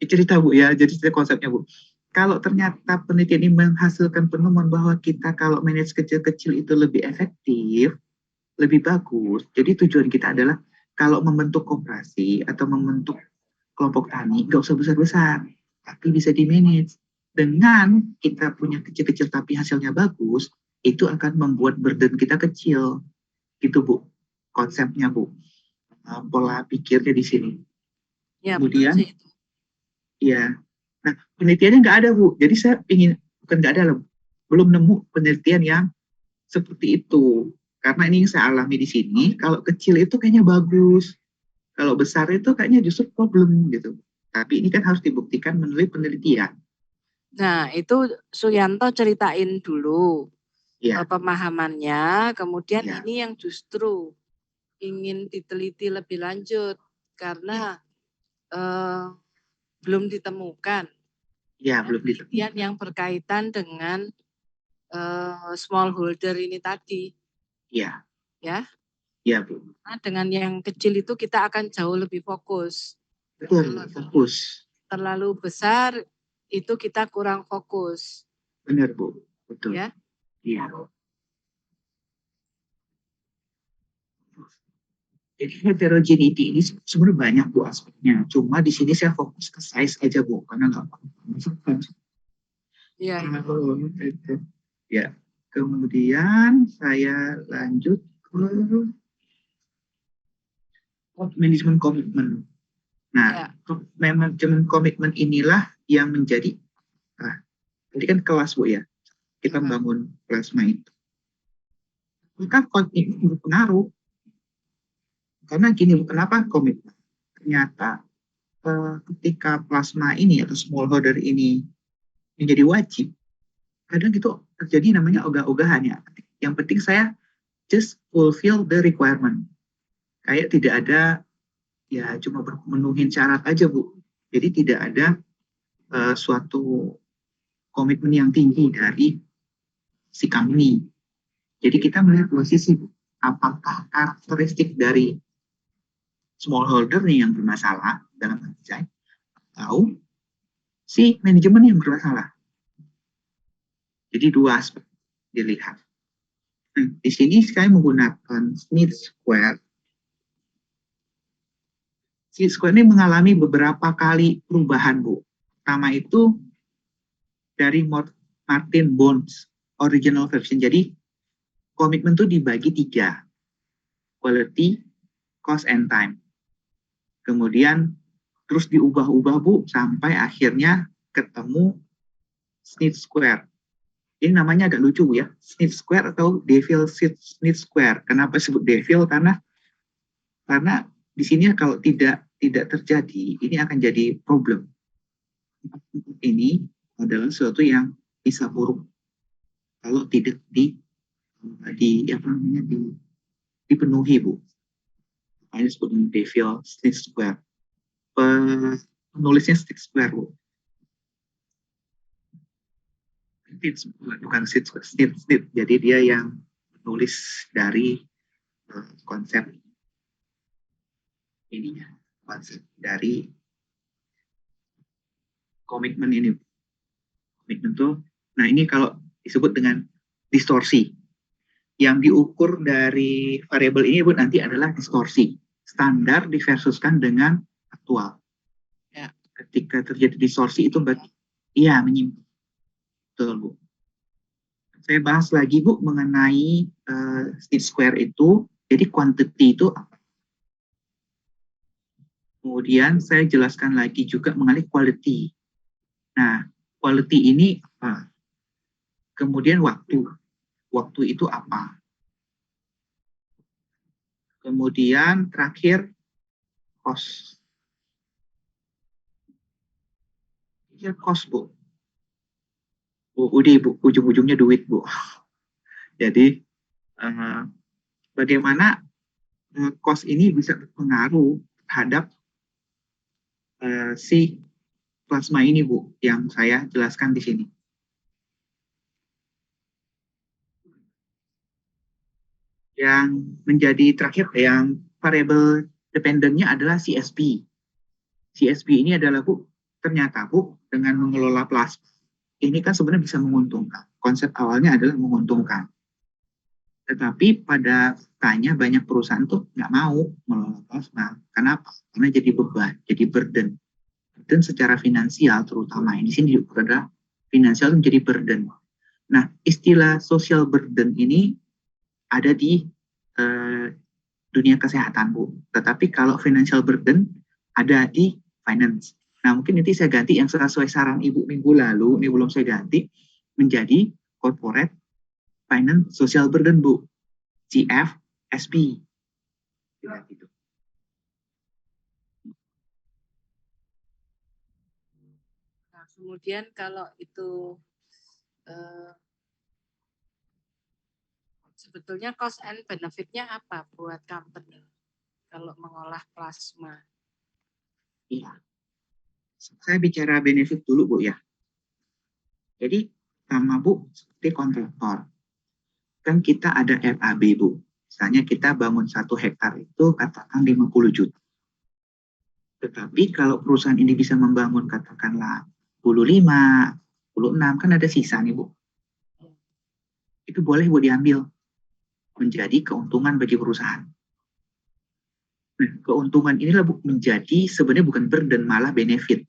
cerita Bu ya, jadi cerita konsepnya Bu. Kalau ternyata penelitian ini menghasilkan penemuan bahwa kita kalau manage kecil-kecil itu lebih efektif, lebih bagus. Jadi tujuan kita adalah kalau membentuk koperasi atau membentuk kelompok tani, nggak usah besar-besar, tapi bisa di-manage. Dengan kita punya kecil-kecil tapi hasilnya bagus, itu akan membuat burden kita kecil. Gitu Bu, konsepnya Bu. Pola pikirnya di sini. Ya, Kemudian, betul sih. ya, nah penelitiannya nggak ada Bu. Jadi saya bukan nggak ada, belum nemu penelitian yang seperti itu. Karena ini yang saya alami di sini, kalau kecil itu kayaknya bagus, kalau besar itu kayaknya justru problem gitu. Tapi ini kan harus dibuktikan melalui penelitian. Nah, itu Suyanto ceritain dulu Ya, pemahamannya, kemudian ya, ini yang justru ingin diteliti lebih lanjut karena belum ditemukan ya, belum penelitian ditemukan. yang berkaitan dengan smallholder ini tadi, Ya, ya. ya Bu. Nah, dengan yang kecil itu kita akan jauh lebih fokus. Betul, fokus. Terlalu besar itu kita kurang fokus. Benar Bu, betul. Ya. Iya. Jadi heterogeneity ini sebenarnya banyak Bu aspeknya. Cuma di sini saya fokus ke size aja Bu, karena nggak apa-apa. Ya. Ya. Kemudian saya lanjut ke manajemen komitmen. Nah, manajemen komitmen inilah yang menjadi, tadi kan kelas Bu ya, kita membangun plasma itu. Maka komitmen berpengaruh. Karena gini, kenapa komitmen? Ternyata ketika plasma ini atau smallholder ini menjadi wajib, kadang itu terjadi namanya ogah-ogahan ya. Yang penting saya just fulfill the requirement. Kayak tidak ada, ya cuma memenuhi syarat aja Bu. Jadi tidak ada suatu komitmen yang tinggi dari si company. Jadi kita melihat posisi apakah karakteristik dari smallholder nih yang bermasalah dalam desain atau si manajemen yang bermasalah. Jadi dua aspek dilihat. Di sini saya menggunakan Smith Square. Smith Square ini mengalami beberapa kali perubahan Bu. Pertama itu dari Martin Bones original version. Jadi komitmen itu dibagi 3. Quality, cost, and time. Kemudian terus diubah-ubah Bu sampai akhirnya ketemu Smith Square. Ini namanya agak lucu ya, Smith Square atau Devil Smith Square. Kenapa disebut Devil? Karena di sini kalau tidak terjadi, ini akan jadi problem. Ini adalah sesuatu yang bisa buruk kalau tidak dipenuhi Bu. Ini disebut Devil Smith Square. Penulisnya Smith Square Bu. Bukan Smith. Jadi dia yang menulis dari konsep ininya, konsep dari komitmen ini. Komitmen itu, nah ini kalau disebut dengan distorsi. Yang diukur dari variabel ini Bu nanti adalah distorsi. Standar diversuskan dengan aktual. Ya. Ketika terjadi distorsi itu iya menyimpang. Betul Bu. Saya bahas lagi Bu mengenai Smith Square itu. Jadi quantity itu apa? Kemudian saya jelaskan lagi juga mengenai quality. Nah, quality ini apa? Kemudian waktu. Waktu itu apa? Kemudian terakhir cost. Ya cost, Bu. Udah, Bu. Ujung-ujungnya duit, Bu. Jadi, bagaimana cost ini bisa berpengaruh terhadap si plasma ini, Bu, yang saya jelaskan di sini. Yang menjadi terakhir, yang variable dependennya adalah CSP. CSP ini adalah, Bu, ternyata, Bu, dengan mengelola plasma, ini kan sebenarnya bisa menguntungkan. Konsep awalnya adalah menguntungkan. Tetapi pada faktanya banyak perusahaan tuh nggak mau mengelola plasma. Kenapa? Karena jadi beban, jadi burden. Dan secara finansial terutama, di sini juga ada finansial menjadi burden. Nah, istilah social burden ini ada di dunia kesehatan, Bu. Tetapi kalau financial burden ada di finance. Nah, mungkin nanti saya ganti yang sesuai saran Ibu minggu lalu, ini belum saya ganti, menjadi corporate finance social burden, Bu. CFSB. Gitu. Nah, kemudian kalau itu sebetulnya cost and benefit-nya apa buat company kalau mengolah plasma? Iya. Saya bicara benefit dulu, Bu, ya. Jadi, sama, Bu, seperti kontraktor. Kan kita ada RAB, Bu. Misalnya kita bangun 1 hektar itu katakan 50 juta. Tetapi kalau perusahaan ini bisa membangun katakanlah 45, 46, kan ada sisa nih, Bu. Itu boleh, Bu, diambil. Menjadi keuntungan bagi perusahaan. Nah, keuntungan inilah, Bu, menjadi sebenarnya bukan burden, malah benefit.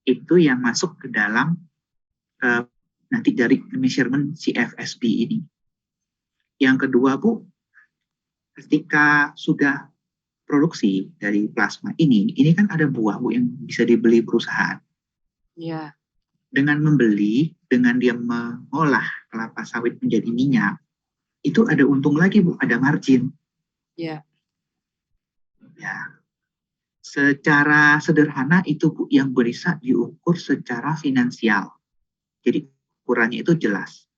Itu yang masuk ke dalam nanti dari measurement CFSB ini. Yang kedua, Bu, ketika sudah produksi dari plasma ini kan ada buah, Bu, yang bisa dibeli perusahaan. Ya. Dengan membeli, dengan dia mengolah kelapa sawit menjadi minyak, itu ada untung lagi, Bu, ada margin. Ya. Ya. Secara sederhana itu, Bu, yang bisa diukur secara finansial. Jadi ukurannya itu jelas.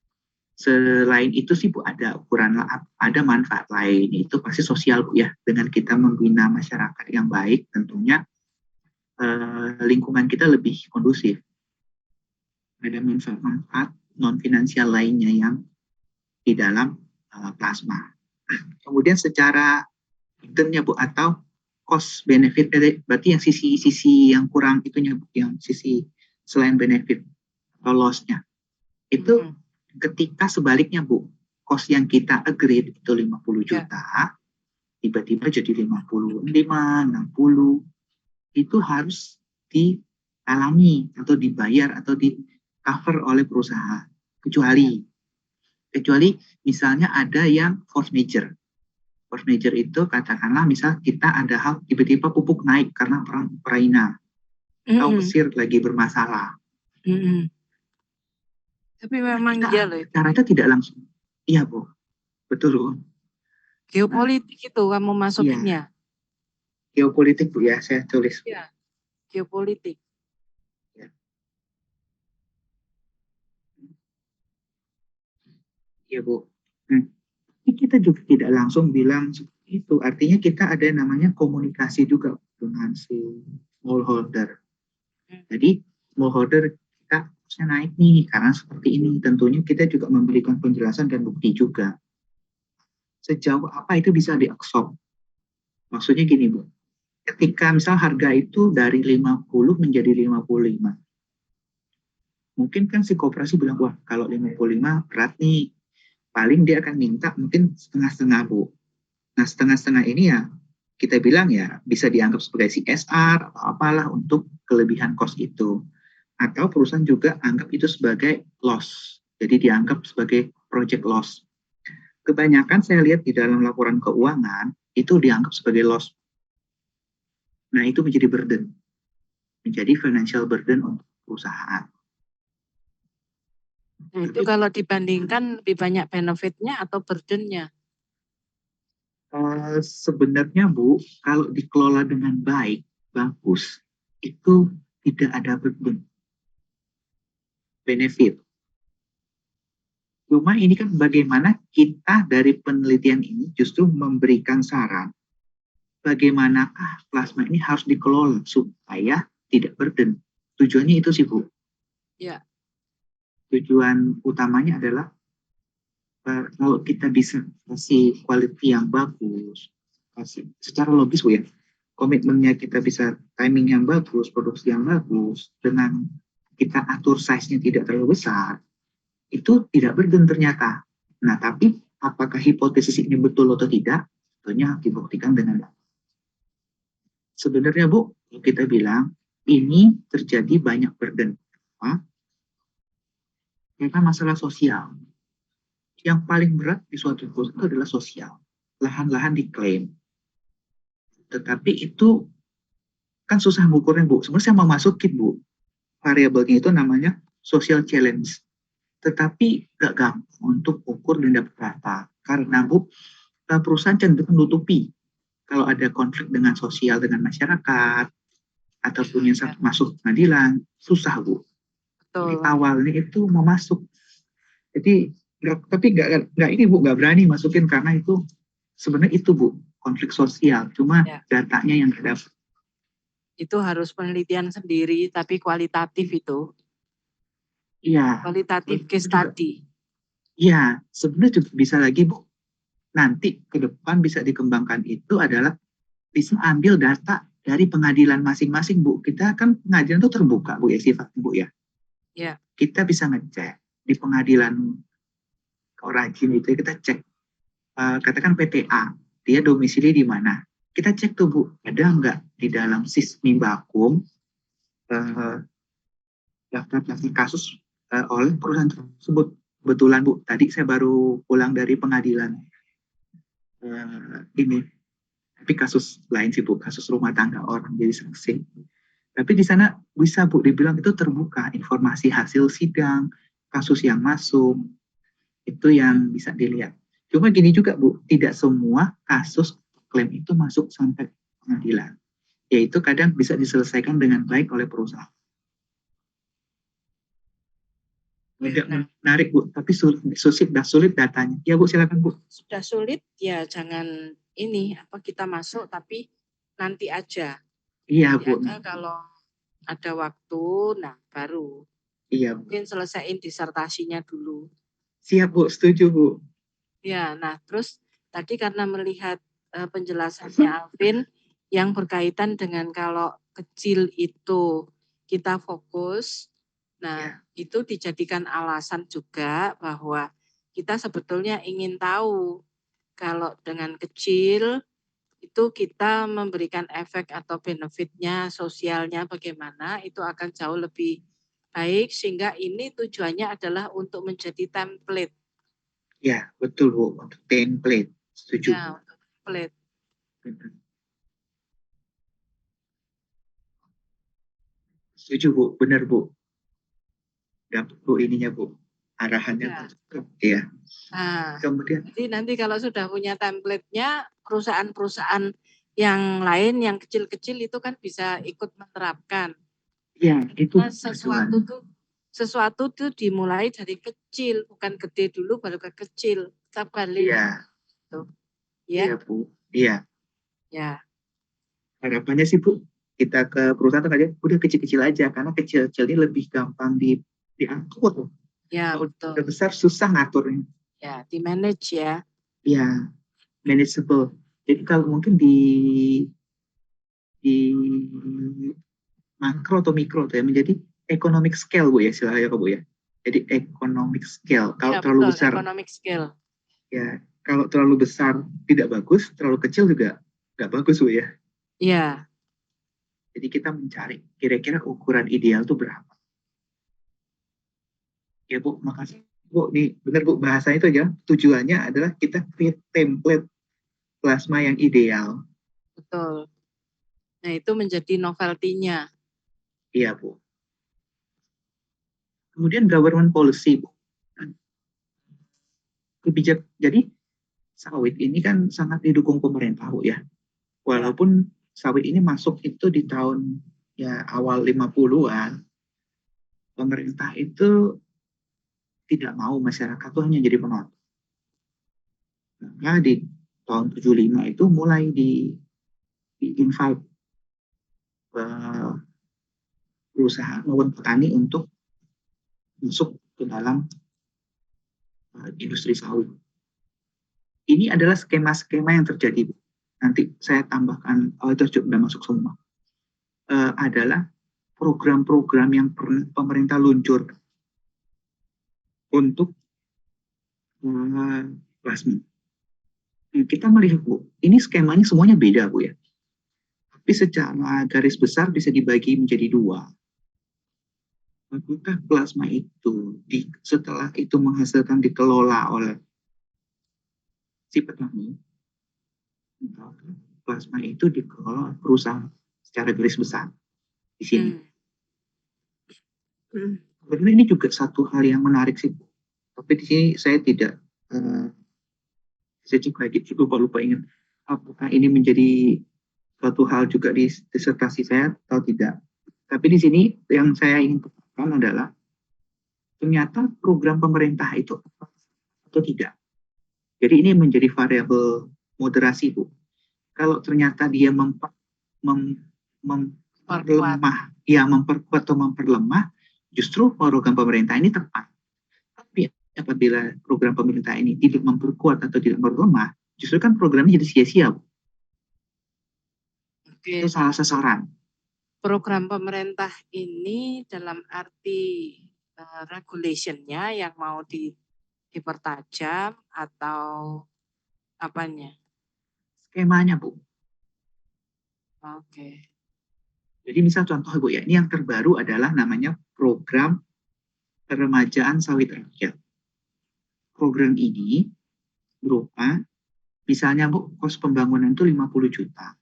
Selain itu sih, Bu, ada ukuran, ada manfaat lain, itu pasti sosial, Bu, ya. Dengan kita membina masyarakat yang baik, tentunya lingkungan kita lebih kondusif. Ada manfaat non-finansial lainnya yang di dalam plasma. Kemudian secara internnya, Bu, atau cost benefit, berarti yang sisi yang kurang itunya, Bu, yang sisi selain benefit atau loss-nya. Itu ketika sebaliknya, Bu, cost yang kita agree itu 50 juta, tiba-tiba jadi 55, 60, itu harus dialami atau dibayar atau di cover oleh perusahaan. Kecuali misalnya ada yang force major. Force major itu katakanlah misal kita ada hal tiba-tiba pupuk naik karena perang Ukraina atau Mesir lagi bermasalah. Tapi memang iya loh. Cara itu tidak langsung. Iya, Bu. Betul, Bu. Geopolitik itu kamu masukinnya. Iya. Geopolitik, Bu, ya, saya tulis. Iya. Geopolitik. Iya, Bu. Kita juga tidak langsung bilang seperti itu. Artinya kita ada namanya komunikasi juga dengan si smallholder. Jadi smallholder kita harusnya naik nih karena seperti ini. Tentunya kita juga memberikan penjelasan dan bukti juga. Sejauh apa itu bisa diabsorb? Maksudnya gini, Bu. Ketika misal harga itu dari 50 menjadi 55. Mungkin kan si koperasi bilang, wah kalau 55 berat nih. Paling dia akan minta mungkin setengah-setengah, Bu. Nah, setengah-setengah ini ya kita bilang ya bisa dianggap sebagai CSR atau apalah untuk kelebihan cost itu. Atau perusahaan juga anggap itu sebagai loss. Jadi dianggap sebagai project loss. Kebanyakan saya lihat di dalam laporan keuangan itu dianggap sebagai loss. Nah, itu menjadi burden. Menjadi financial burden untuk perusahaan. Nah, itu kalau dibandingkan lebih banyak benefitnya atau burdennya? Sebenarnya Bu, kalau dikelola dengan baik, bagus, itu tidak ada burden, benefit. Cuma ini kan bagaimana kita dari penelitian ini justru memberikan saran bagaimanakah plasma ini harus dikelola supaya tidak burden. Tujuannya itu sih Bu. Ya. Tujuan utamanya adalah kalau kita bisa kasih quality yang bagus, kasih secara logis Bu ya, komitmennya kita bisa timing yang bagus, produksi yang bagus, dengan kita atur size-nya tidak terlalu besar, itu tidak burden ternyata. Nah, tapi apakah hipotesis ini betul atau tidak, tentunya dibuktikan dengan sebenarnya Bu, kita bilang ini terjadi banyak burden. Karena masalah sosial. Yang paling berat di suatu perusahaan itu adalah sosial. Lahan-lahan diklaim. Tetapi itu kan susah mengukurnya Bu. Sebenarnya saya mau masukin Bu. Variabelnya itu namanya social challenge. Tetapi gak gampang untuk ukur dan dapat data. Karena Bu, perusahaan cenderung menutupi. Kalau ada konflik dengan sosial, dengan masyarakat, ataupun yang masuk pengadilan, susah Bu. Jadi awalnya itu mau masuk. Jadi tapi nggak ini Bu, nggak berani masukin karena itu sebenarnya itu Bu, konflik sosial. Cuma datanya yang nggak dapat. Itu harus penelitian sendiri, tapi kualitatif itu. Iya. Kualitatif case study. Iya, sebenarnya juga bisa lagi Bu. Nanti ke depan bisa dikembangkan itu adalah bisa ambil data dari pengadilan masing-masing Bu. Kita kan pengadilan itu terbuka Bu ya sifatnya Bu ya. Iya. Kita bisa ngecek di pengadilan rajin itu kita cek. Katakan PTA, dia domisili di mana? Kita cek tuh Bu, ada nggak di dalam Sismibakum daftar-daftar kasus oleh perusahaan tersebut. Kebetulan Bu, tadi saya baru pulang dari pengadilan ini, tapi kasus lain sih Bu, kasus rumah tangga orang jadi saksi. Tapi di sana bisa Bu dibilang itu terbuka informasi hasil sidang, kasus yang masuk, itu yang bisa dilihat. Cuma gini juga Bu, tidak semua kasus klaim itu masuk sampai pengadilan. Yaitu kadang bisa diselesaikan dengan baik oleh perusahaan. Agak menarik Bu, tapi sulit datanya. Ya Bu, silakan Bu. Sudah sulit ya jangan ini kita masuk tapi nanti aja. Iya nanti Bu. Aja kalau ada waktu, nah baru. Iya Bu. Mungkin selesaiin disertasinya dulu. Siap Bu, setuju Bu. Ya, nah terus tadi karena melihat penjelasannya Alvin yang berkaitan dengan kalau kecil itu kita fokus, nah itu dijadikan alasan juga bahwa kita sebetulnya ingin tahu kalau dengan kecil itu kita memberikan efek atau benefitnya, sosialnya bagaimana, itu akan jauh lebih baik sehingga ini tujuannya adalah untuk menjadi template. Ya, betul Bu, untuk template. Setuju. Ya, untuk template. Setuju Bu, benar Bu. Dapat Bu ininya Bu, arahannya. Ya. Nah, kemudian. Jadi nanti kalau sudah punya template-nya, perusahaan-perusahaan yang lain yang kecil-kecil itu kan bisa ikut menerapkan. Ya, itu sesuatu tuh dimulai dari kecil, bukan gede dulu baru ke kecil. Kita balik. Iya. Tuh. Iya Bu. Iya. Ya. Harapannya sih Bu, kita ke perusahaan aja udah kecil-kecil aja karena kecil-kecil ini lebih gampang diatur. Ya, kalau betul. udah besar susah ngaturnya. Ya, di manage ya. Ya, manageable. Jadi kalau mungkin di makro atau mikro tuh ya menjadi economic scale Bu ya istilahnya Bu ya. Jadi economic scale. Kalau ya, terlalu betul, besar economic scale. Ya, kalau terlalu besar tidak bagus, terlalu kecil juga nggak bagus Bu ya. Iya. Jadi kita mencari kira-kira ukuran ideal itu berapa. Ya Bu, makasih Bu. Nih benar Bu, bahasanya itu aja. Tujuannya adalah kita create template plasma yang ideal. Betul. Nah, itu menjadi novelty-nya. Iya, Bu. Kemudian government policy, Bu. Jadi sawit ini kan sangat didukung pemerintah, Bu ya. Walaupun sawit ini masuk itu di tahun ya awal 50-an, pemerintah itu tidak mau masyarakat tuh hanya jadi penonton. Maka di tahun 75 itu mulai di-invite perusahaan maupun petani untuk masuk ke dalam industri sawit. Ini adalah skema-skema yang terjadi, Bu. Nanti saya tambahkan, itu sudah masuk semua. Adalah program-program yang pemerintah luncurkan untuk plasma. Kita melihat, Bu, ini skemanya semuanya beda, Bu ya. Tapi secara garis besar bisa dibagi menjadi dua. Apakah plasma itu setelah itu menghasilkan dikelola oleh si petani, plasma itu dikelola perusahaan secara garis besar di sini. Sebenarnya ini juga satu hal yang menarik sih, Bu. Tapi di sini saya tidak saya juga lupa ingat apakah ini menjadi suatu hal juga di disertasi saya atau tidak. Tapi di sini yang saya ingin katakan adalah ternyata program pemerintah itu atau tidak. Jadi ini menjadi variabel moderasi, Bu. Kalau ternyata dia memperkuat atau memperlemah, justru program pemerintah ini tepat. Tapi apabila program pemerintah ini tidak memperkuat atau tidak memperlemah, justru kan programnya jadi sia-sia, Bu. Itu salah sasaran. Program pemerintah ini dalam arti regulation-nya yang mau dipertajam atau apanya? Skemanya, Bu. Oke. Jadi misal contoh, Bu ya, ini yang terbaru adalah namanya program peremajaan sawit rakyat. Program ini berupa, misalnya, Bu, kos pembangunan itu 50 juta.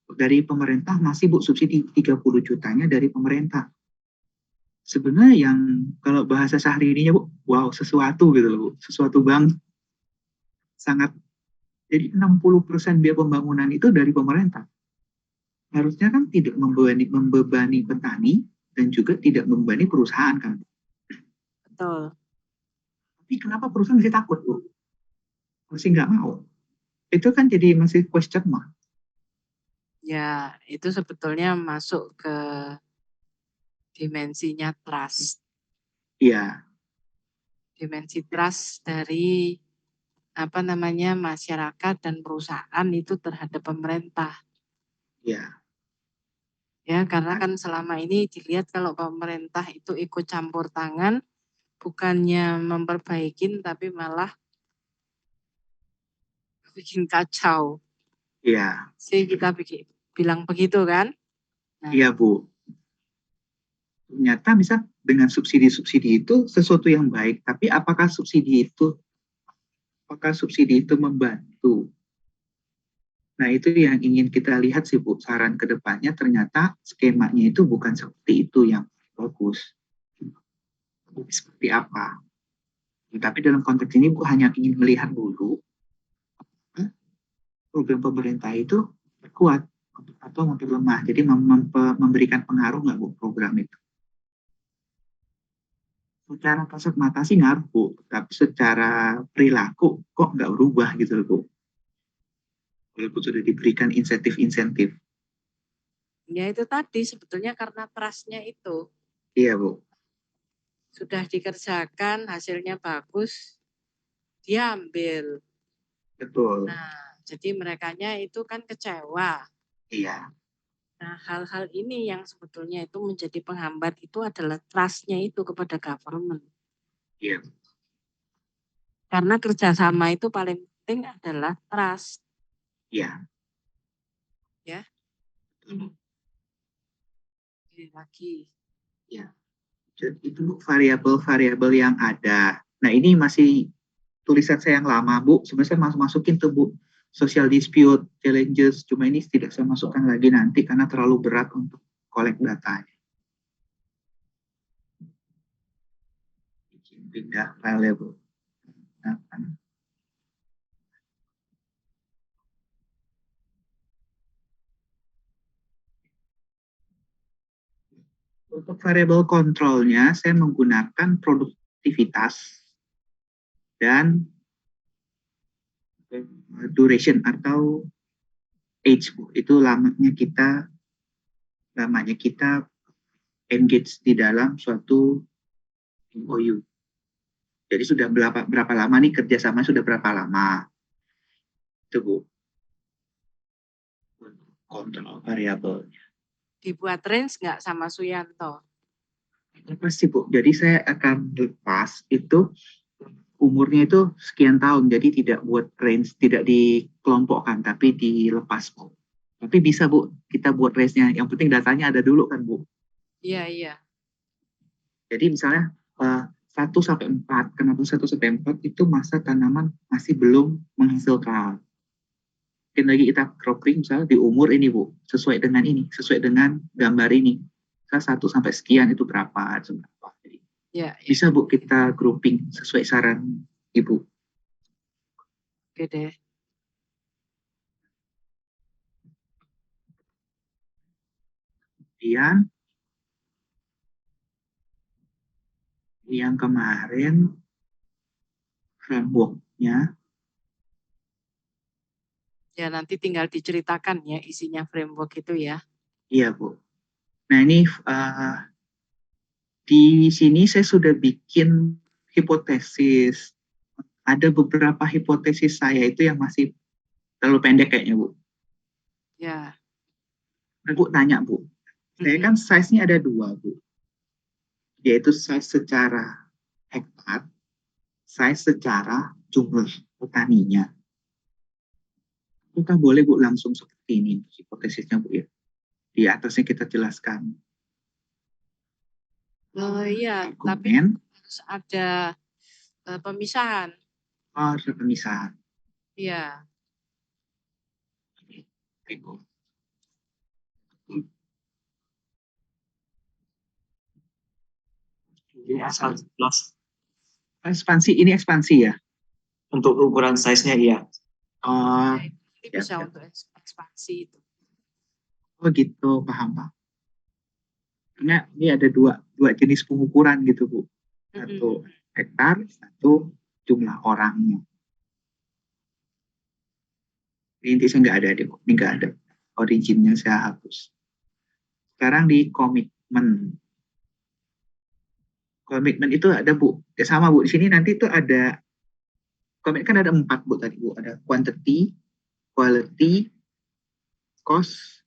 Dari pemerintah masih, Bu, subsidi 30 jutanya dari pemerintah. Sebenarnya yang kalau bahasa sehari-harinya, Bu, wow, sesuatu gitu loh, Bu. Sesuatu banget. Sangat. Jadi 60% biaya pembangunan itu dari pemerintah. Harusnya kan tidak membebani petani dan juga tidak membebani perusahaan kan. Betul. Tapi kenapa perusahaan masih takut, Bu? Masih nggak mau. Itu kan jadi masih question mark. Ya, itu sebetulnya masuk ke dimensinya trust. Iya. Dimensi trust dari masyarakat dan perusahaan itu terhadap pemerintah. Iya. Ya, karena kan selama ini dilihat kalau pemerintah itu ikut campur tangan, bukannya memperbaikin tapi malah bikin kacau. Iya. Sih kita bilang begitu kan? Nah. Iya, Bu. Ternyata bisa dengan subsidi-subsidi itu sesuatu yang baik, tapi apakah subsidi itu membantu? Nah, itu yang ingin kita lihat sih, Bu. Saran ke depannya ternyata skemanya itu bukan seperti itu yang bagus. Seperti apa? Tapi dalam konteks ini, Bu, hanya ingin melihat dulu program pemerintah itu kuat atau memperlemah. Jadi memberikan pengaruh nggak, Bu, program itu? Secara kasat mata sih ngaruh, Bu. Tapi secara perilaku kok nggak berubah gitu loh, Bu. Walaupun sudah diberikan insentif-insentif. Ya itu tadi sebetulnya karena trust-nya itu. Iya, Bu. Sudah dikerjakan, hasilnya bagus, dia ambil. Betul. Nah, jadi merekanya itu kan kecewa. Iya. Nah, hal-hal ini yang sebetulnya itu menjadi penghambat itu adalah trust-nya itu kepada government. Iya. Karena kerjasama itu paling penting adalah trust. Iya. Ya. Oke, lagi. Ya. Jadi itu variabel-variabel yang ada. Nah, ini masih tulisan saya yang lama, Bu. Sebenarnya saya masukin tuh, Bu. social dispute, challenges, cuma ini tidak saya masukkan lagi nanti karena terlalu berat untuk collect datanya. Pindah file label. Nah, untuk variable kontrolnya, saya menggunakan produktivitas dan duration atau age, Bu. Itu lamanya kita engage di dalam suatu MOU. Jadi sudah berapa lama nih kerjasama, sudah berapa lama. Itu, Bu. Kontrol variabelnya. Dibuat range nggak sama Suyanto? Pasti, Bu. Jadi saya akan lepas itu umurnya itu sekian tahun. Jadi tidak buat range, tidak dikelompokkan, tapi dilepas, Bu. Tapi bisa, Bu, kita buat range-nya. Yang penting datanya ada dulu kan, Bu. Iya, iya. Jadi misalnya 1 sampai 4, kenapa 1 sampai 4 itu masa tanaman masih belum menghasilkan. Mungkin lagi kita cropping misalnya di umur ini, Bu, sesuai dengan ini, sesuai dengan gambar ini. Misalnya 1 sampai sekian itu berapa. Jadi, Ya, bisa, Bu, kita grouping sesuai saran Ibu. oke deh. Kemudian yang kemarin framework-nya, Ya, nanti tinggal diceritakan ya isinya framework itu ya. iya, Bu. Nah, ini di sini saya sudah bikin hipotesis. Ada beberapa hipotesis saya itu yang masih terlalu pendek kayaknya, Bu. Ya. Bu, tanya, Bu. Saya kan size-nya ada 2, Bu. Yaitu size secara hektar, size secara jumlah petaninya. Kita boleh, Bu, langsung seperti ini hipotesisnya, Bu, ya. Di atasnya kita jelaskan. Oh iya, tapi Argumen, harus ada pemisahan. ada pemisahan. Iya. Bu. Ekspansi, ini ekspansi ya? Untuk ukuran size-nya iya. Ini bisa untuk ekspansi itu. Oh gitu, paham, Pak. Karena ini ada dua jenis pengukuran gitu, Bu. Satu hektar, satu jumlah orangnya. Ini intinya nggak ada, Bu. Ini nggak ada. Originnya saya hapus. Sekarang di komitmen. Komitmen itu ada, Bu. Ya sama, Bu. Di sini nanti itu ada, komitmen kan ada 4, Bu, tadi, Bu. Ada quantity, quality, cost,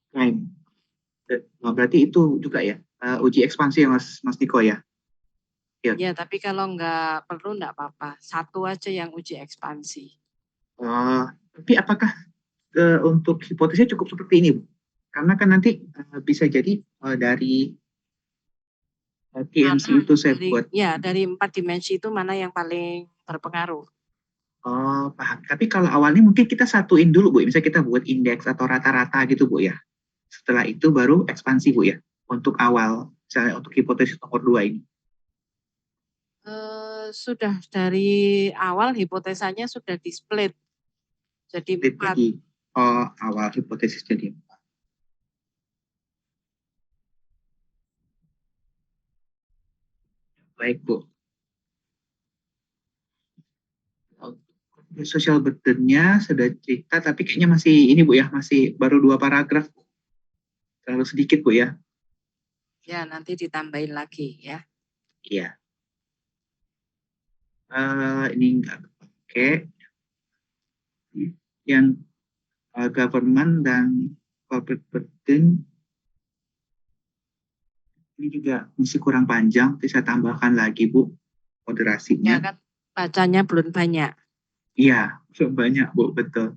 time. Nah, berarti itu juga ya, uji ekspansi ya, Mas Niko ya? Ya, tapi kalau nggak perlu nggak apa-apa. Satu aja yang uji ekspansi. Tapi apakah untuk hipotesisnya cukup seperti ini, Bu? Karena kan nanti bisa jadi dari TMC itu saya buat. Ya, dari 4 dimensi itu mana yang paling berpengaruh. Oh, paham. Tapi kalau awalnya mungkin kita satuin dulu, Bu. Misalnya kita buat indeks atau rata-rata gitu, Bu, ya. Setelah itu baru ekspansi, Bu, ya. Untuk awal, misalnya untuk hipotesis nomor 2 ini. Sudah dari awal hipotesanya sudah di-split. Jadi 4. Jadi, awal hipotesis jadi 4. Baik, Bu. Social burden-nya sudah cerita, tapi kayaknya masih ini, Bu, ya. Masih baru 2 paragraf. Terlalu sedikit, Bu, ya. Ya, nanti ditambahin lagi, ya. Iya. Ini enggak pakai. Yang government dan corporate burden ini juga masih kurang panjang, bisa tambahkan lagi, Bu, moderasinya. Ya kan, bacanya belum banyak. Iya, banyak, Bu, betul.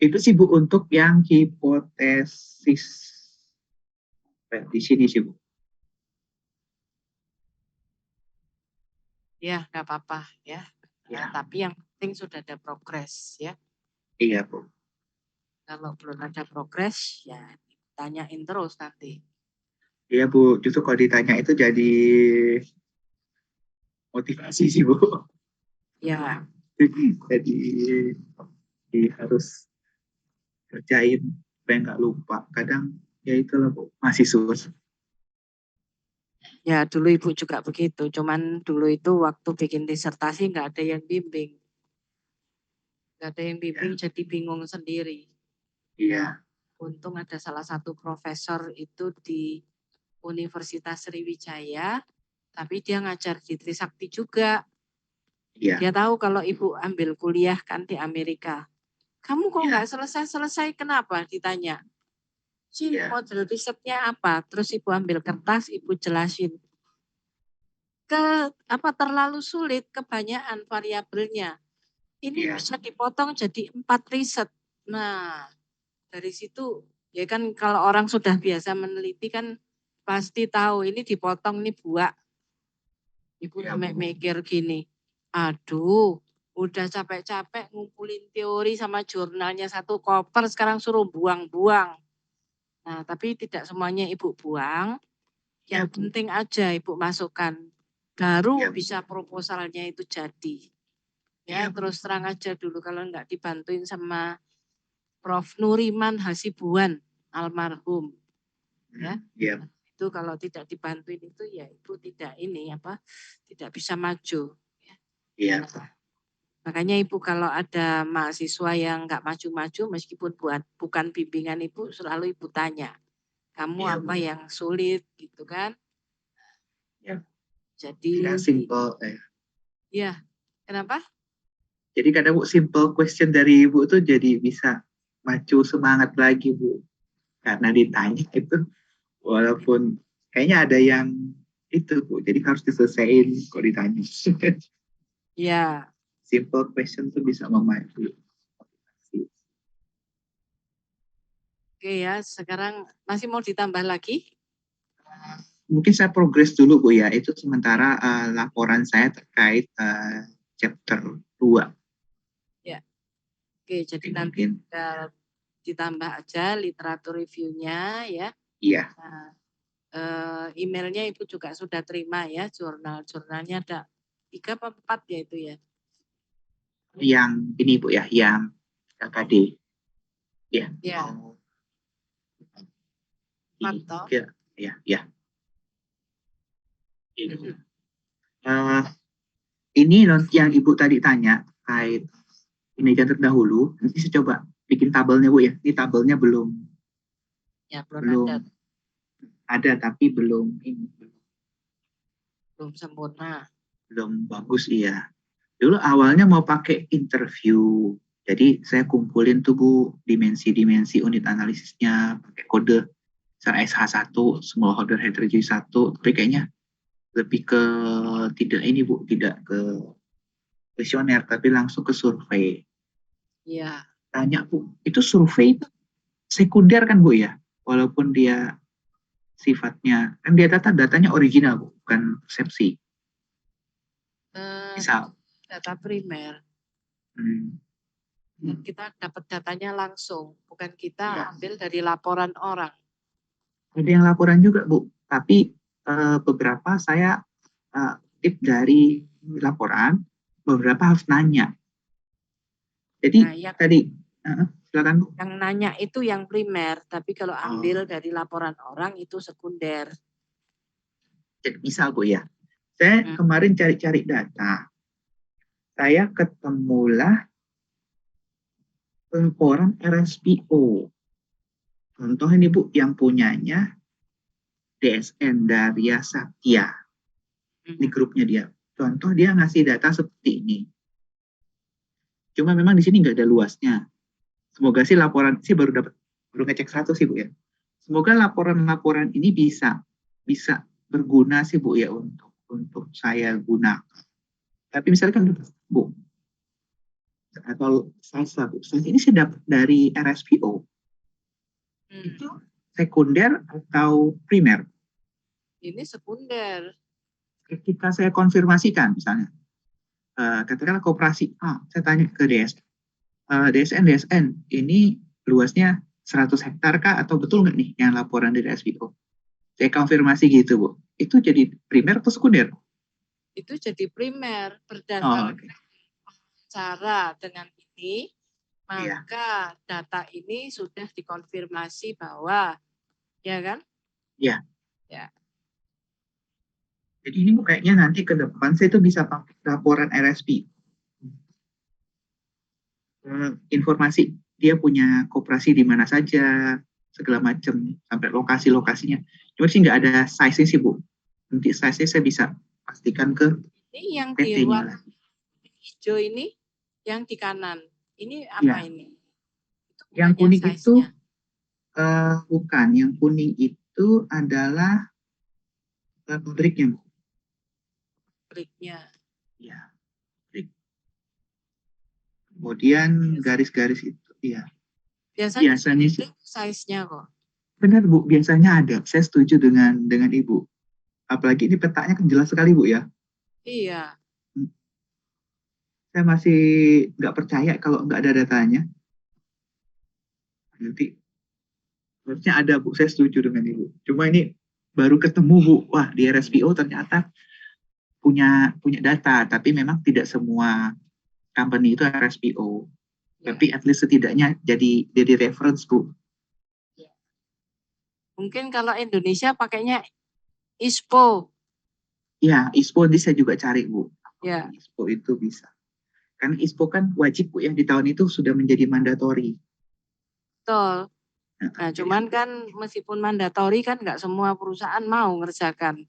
Itu sih, Bu, untuk yang hipotesis. Di sini sih, Bu. Ya, nggak apa-apa, ya. Ya, tapi yang penting sudah ada progres ya. Iya Bu. Kalau belum ada progres ya tanyain terus nanti. Iya Bu, justru kalau ditanya itu jadi motivasi sih Bu. Ya, Jadi harus kerjain supaya nggak lupa. Kadang ya itulah Bu, mahasiswa. ya dulu Ibu juga begitu. Cuman dulu itu waktu bikin disertasi nggak ada yang bimbing. Nggak ada yang bimbing jadi bingung sendiri. Iya, Untung ada salah satu profesor itu di Universitas Sriwijaya, tapi dia ngajar di Trisakti juga. iya, Dia tahu kalau Ibu ambil kuliah kan di Amerika. Kamu kok iya, nggak selesai-selesai, kenapa? Ditanya. Cin, iya, model risetnya apa? Terus Ibu ambil kertas, Ibu jelasin. Terlalu sulit, kebanyakan variabelnya. Ini iya, bisa dipotong jadi 4 riset. Nah, dari situ ya kan kalau orang sudah biasa meneliti kan pasti tahu ini dipotong nih buah. Ibu iya, sampai Bu. mikir gini, aduh udah capek-capek ngumpulin teori sama jurnalnya satu koper sekarang suruh buang-buang. Nah tapi tidak semuanya Ibu buang, Iya, yang Bu. penting aja Ibu masukkan. Baru Iya, Bu. bisa proposalnya itu jadi. Ya Iya, Bu. terus terang aja dulu kalau nggak dibantuin sama Prof. Nuriman Hasibuan almarhum. Ya, Iya, itu kalau tidak dibantuin itu ya Ibu tidak tidak bisa maju. iya, Makanya Ibu kalau ada mahasiswa yang nggak maju-maju meskipun bukan bimbingan Ibu selalu Ibu tanya, kamu iya, apa Bu. yang sulit gitu kan? Iya. Jadi Tidak simple. ya kenapa? Jadi kadang Bu, simple question dari Ibu tuh jadi bisa maju semangat lagi Bu. Karena ditanya itu, walaupun kayaknya ada yang itu Bu, jadi harus diselesaikan kalau ditanya. Ya Simple question tuh bisa memacu. oke ya sekarang masih mau ditambah lagi? Mungkin saya progres dulu Bu ya, itu sementara laporan saya terkait chapter 2. Ya oke jadi Jadi nanti mungkin, ditambah aja literatur reviewnya ya. iya, Nah, emailnya Ibu juga sudah terima ya jurnalnya ada 3 apa 4 ya itu ya. yang ini Bu ya, yang KKD. Ya, Ya, oh, 4 toh. ya, ya, ya. Eh, ini yang Ibu tadi tanya terkait kinerja terdahulu, nanti saya coba bikin tabelnya Bu ya. Ini tabelnya belum Ya belum ada, belum ada tapi belum ini belum sempurna. belum bagus iya. Dulu awalnya mau pakai interview. Jadi saya kumpulin tuh Bu dimensi-dimensi unit analisisnya pakai kode SH1, small order heterogeneity 1, tapi kayaknya lebih ke tidak ini Bu, tidak ke kuesioner tapi langsung ke survei. Iya, Tanya Bu, itu survei sekunder kan Bu ya? Walaupun dia sifatnya, kan dia datanya original Bu, bukan persepsi. Misal, data primer. hmm, Dan kita dapat datanya langsung, bukan kita ya, ambil dari laporan orang. ada yang laporan juga Bu, tapi beberapa saya tip dari laporan, beberapa harus nanya. Jadi Nah, tadi, silakan Bu. yang nanya itu yang primer, tapi kalau ambil Oh, dari laporan orang itu sekunder. jadi misal Bu ya, saya kemarin cari-cari data, saya ketemulah laporan RSPO. Contoh ini Bu, yang punyanya DSN Darya Satya. Ini grupnya dia. Contoh dia ngasih data seperti ini. Cuma memang di sini nggak ada luasnya. Semoga sih laporan sih baru ngecek satu sih Bu ya. Semoga laporan-laporan ini bisa berguna sih Bu ya untuk saya gunakan. Tapi misalkan Bu, atau saya Bu, saya ini saya dapat dari RSPO. Itu sekunder atau primer? Ini sekunder. Ketika saya konfirmasikan misalnya, katakanlah koperasi A, saya tanya ke DSN, ini luasnya 100 hektar kah atau betul nggak nih yang laporan dari SPO? Saya konfirmasi gitu, Bu. Itu jadi primer atau sekunder? Itu jadi primer Oh, berdasarkan oke. cara dengan ini, Iya. maka data ini sudah dikonfirmasi bahwa, ya kan? Iya. Ya. Jadi ini kayaknya nanti ke depan saya itu bisa pakai laporan RSP. Informasi dia punya koperasi di mana saja, segala macam, sampai lokasi-lokasinya. Cuma sih nggak ada size-nya sih, Bu. Nanti size-nya saya bisa pastikan ke Ini yang di PT-nya warna lagi. hijau ini, yang di kanan. Ini Iya. apa ini? Itu Yang bukannya kuning itu size-nya. bukan. Yang kuning itu adalah pabriknya, Bu. Breaknya. Ya, break. Kemudian garis-garis itu, ya. Biasanya Biasanya sih, size-nya kok. benar Bu, biasanya ada. Saya setuju dengan Ibu. Apalagi ini petanya kan jelas sekali Bu ya. Iya. Saya masih nggak percaya kalau nggak ada datanya. Nanti harusnya ada Bu, saya setuju dengan Ibu. Cuma ini baru ketemu Bu, wah di RSPO ternyata punya data, tapi memang tidak semua company itu RSPO. Ya. Tapi at least setidaknya jadi reference Bu. Mungkin kalau Indonesia pakainya ISPO. Ya, ISPO ini saya juga cari Bu. Ya. ISPO itu bisa. Karena ISPO kan wajib Bu yang di tahun itu sudah menjadi mandatory. Betul. Nah, Jadi, cuman kan meskipun mandatori kan nggak semua perusahaan mau ngerjakan.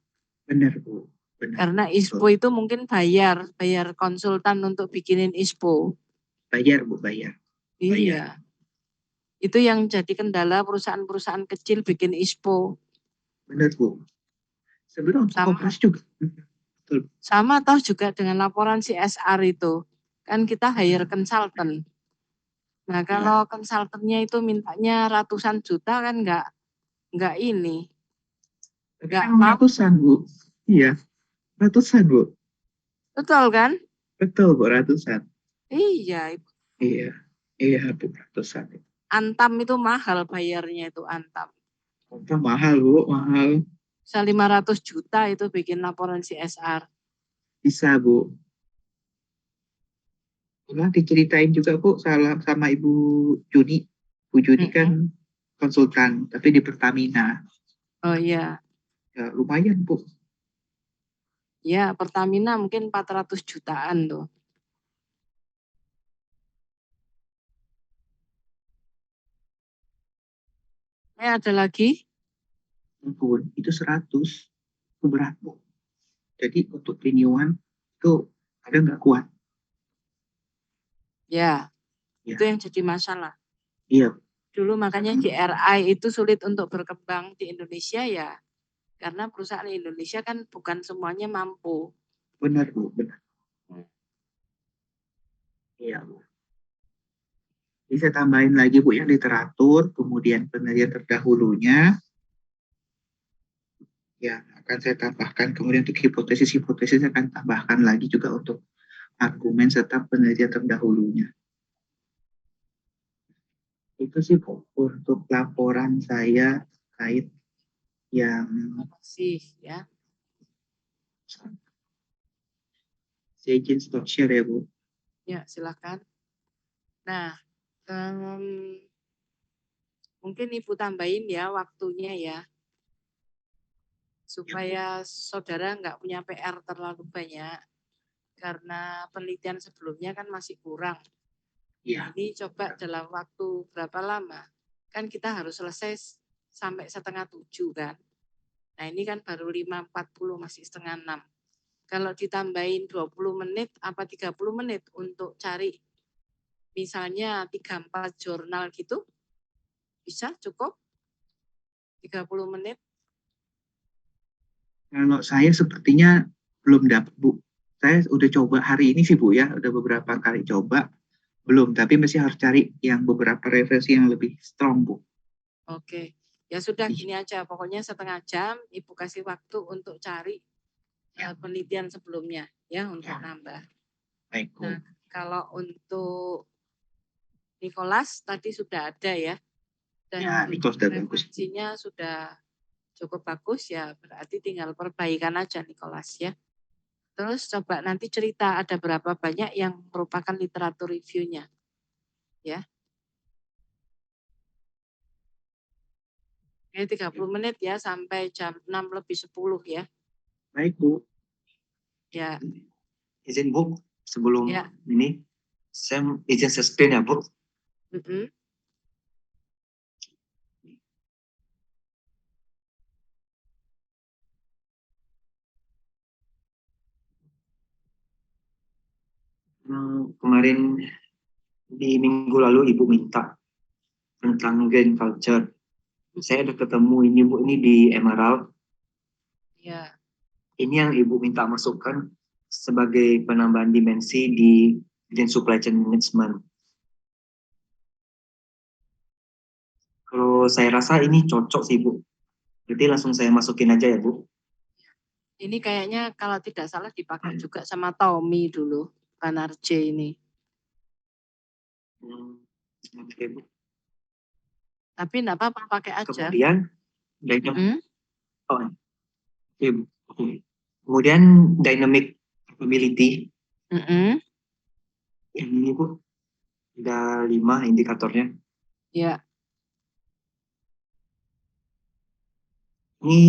benar Bu. Benar. Karena ISPO itu mungkin bayar konsultan untuk bikinin ISPO. Bayar Bu, bayar. Iya. Itu yang jadi kendala perusahaan-perusahaan kecil bikin ISPO. Benar Bu. Sebenarnya untuk koperasi juga. Betul. Sama toh juga dengan laporan CSR itu. Kan kita hire consultant. Nah kalau konsultannya itu mintanya ratusan juta kan nggak ini. Nggak Memang mau. ratusan Bu. Iya, ratusan Bu. Betul kan? Betul Bu, ratusan. Iya. Iya, iya Bu, ratusan. Antam itu mahal bayarnya itu Antam. Itu mahal Bu, mahal. Bisa 500 juta itu bikin laporan CSR. Bisa Bu. Pernah diceritain juga Bu sama Ibu Juni. Bu Juni kan konsultan, tapi di Pertamina. Oh iya. Ya, lumayan Bu. Ya Pertamina mungkin 400 jutaan tuh. Ini ada lagi? Pun itu 100. Itu berat Bu. Jadi untuk renewal itu ada nggak kuat. Ya, Ya. itu yang jadi masalah. Iya. Dulu makanya GRI itu sulit untuk berkembang di Indonesia ya. Karena perusahaan Indonesia kan bukan semuanya mampu. Benar Bu, benar. Iya Bu. Bisa tambahin lagi Bu yang literatur, kemudian penelitian terdahulunya, ya akan saya tambahkan. Kemudian untuk hipotesis akan tambahkan lagi juga untuk argumen serta penelitian terdahulunya. Itu sih Bu, untuk laporan saya terkait yang Masih ya. saya izin stop share ya Bu. Ya silakan. Nah, mungkin Ibu tambahin ya waktunya ya. Supaya saudara nggak punya PR terlalu banyak. Karena penelitian sebelumnya kan masih kurang. Ya. Ini coba dalam waktu berapa lama? Kan kita harus selesai sampai 6:30 kan. Nah ini kan baru 5:40 masih 5:30. Kalau ditambahin 20 menit apa 30 menit untuk cari misalnya 3-4 jurnal gitu, bisa cukup 30 menit? Kalau saya sepertinya belum dapat Bu. Saya udah coba hari ini sih Bu ya, udah beberapa kali coba. Belum, tapi masih harus cari yang beberapa referensi yang lebih strong Bu. Oke, ya sudah gini aja, pokoknya 1/2 jam Ibu kasih waktu untuk cari penelitian sebelumnya ya untuk nambah. Baik, Bu. Nah, kalau untuk Nicholas tadi sudah ada ya, dan Ya, Nicholas sudah bagus. referensinya sudah cukup bagus ya, berarti tinggal perbaikan aja Nicholas ya. Terus coba nanti cerita ada berapa banyak yang merupakan literatur reviewnya ya. Ini 30 menit ya sampai jam 6 lebih 10 ya. Baik, Bu. Ya, Izin Bu, sebelum Ya. ini, saya izin screen ya Bu. mm-mm. Kemarin di minggu lalu Ibu minta tentang green culture. Saya ada ketemu ini Bu, ini di Emerald. Ya, Ini yang Ibu minta masukkan sebagai penambahan dimensi di Green Supply Chain Management. Kalau saya rasa ini cocok sih Bu. Jadi langsung saya masukin aja ya Bu. ini kayaknya kalau tidak salah dipakai juga sama Tommy dulu, Banarje ini. Oke Bu. Tapi enggak apa-apa pakai aja. Kemudian Mm-mm. oke, Bu. Oke. Kemudian dynamic capability. Mm-mm. Ini Bu, ada 5 indikatornya. Ya, Ini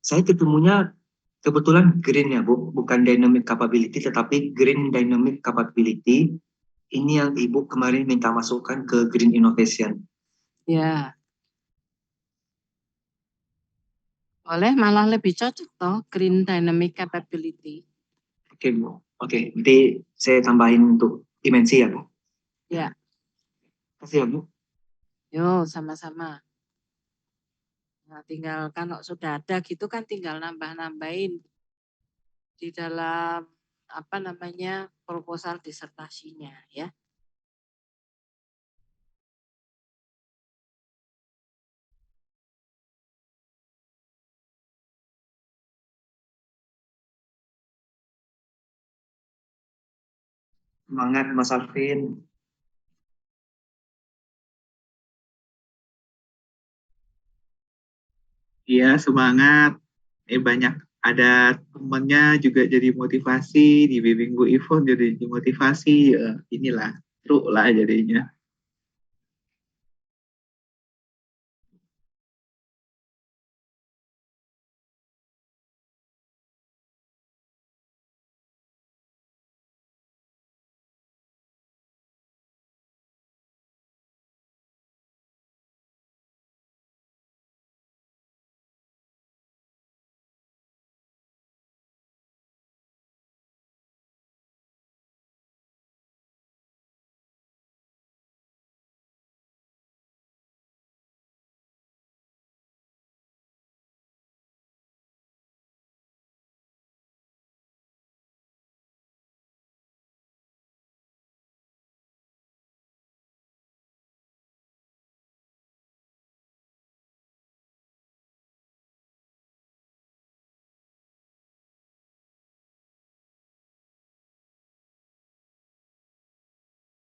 saya ketemunya kebetulan green ya Bu, bukan dynamic capability tetapi green dynamic capability. Ini yang Ibu kemarin minta masukkan ke green innovation. ya. Boleh malah lebih cocok toh Green Dynamic Capability. Oke Bu, oke. Nanti saya tambahin untuk dimensi ya Bu. Ya, Terima kasih ya Bu. yo sama-sama. Nah, tinggal kalau sudah ada gitu kan tinggal nambah-nambahin di dalam apa namanya proposal disertasinya ya. Semangat Mas Alvin. Iya, semangat. Banyak ada temennya juga jadi motivasi, dibimbing Bu Ivon jadi motivasi. Inilah, truk lah jadinya.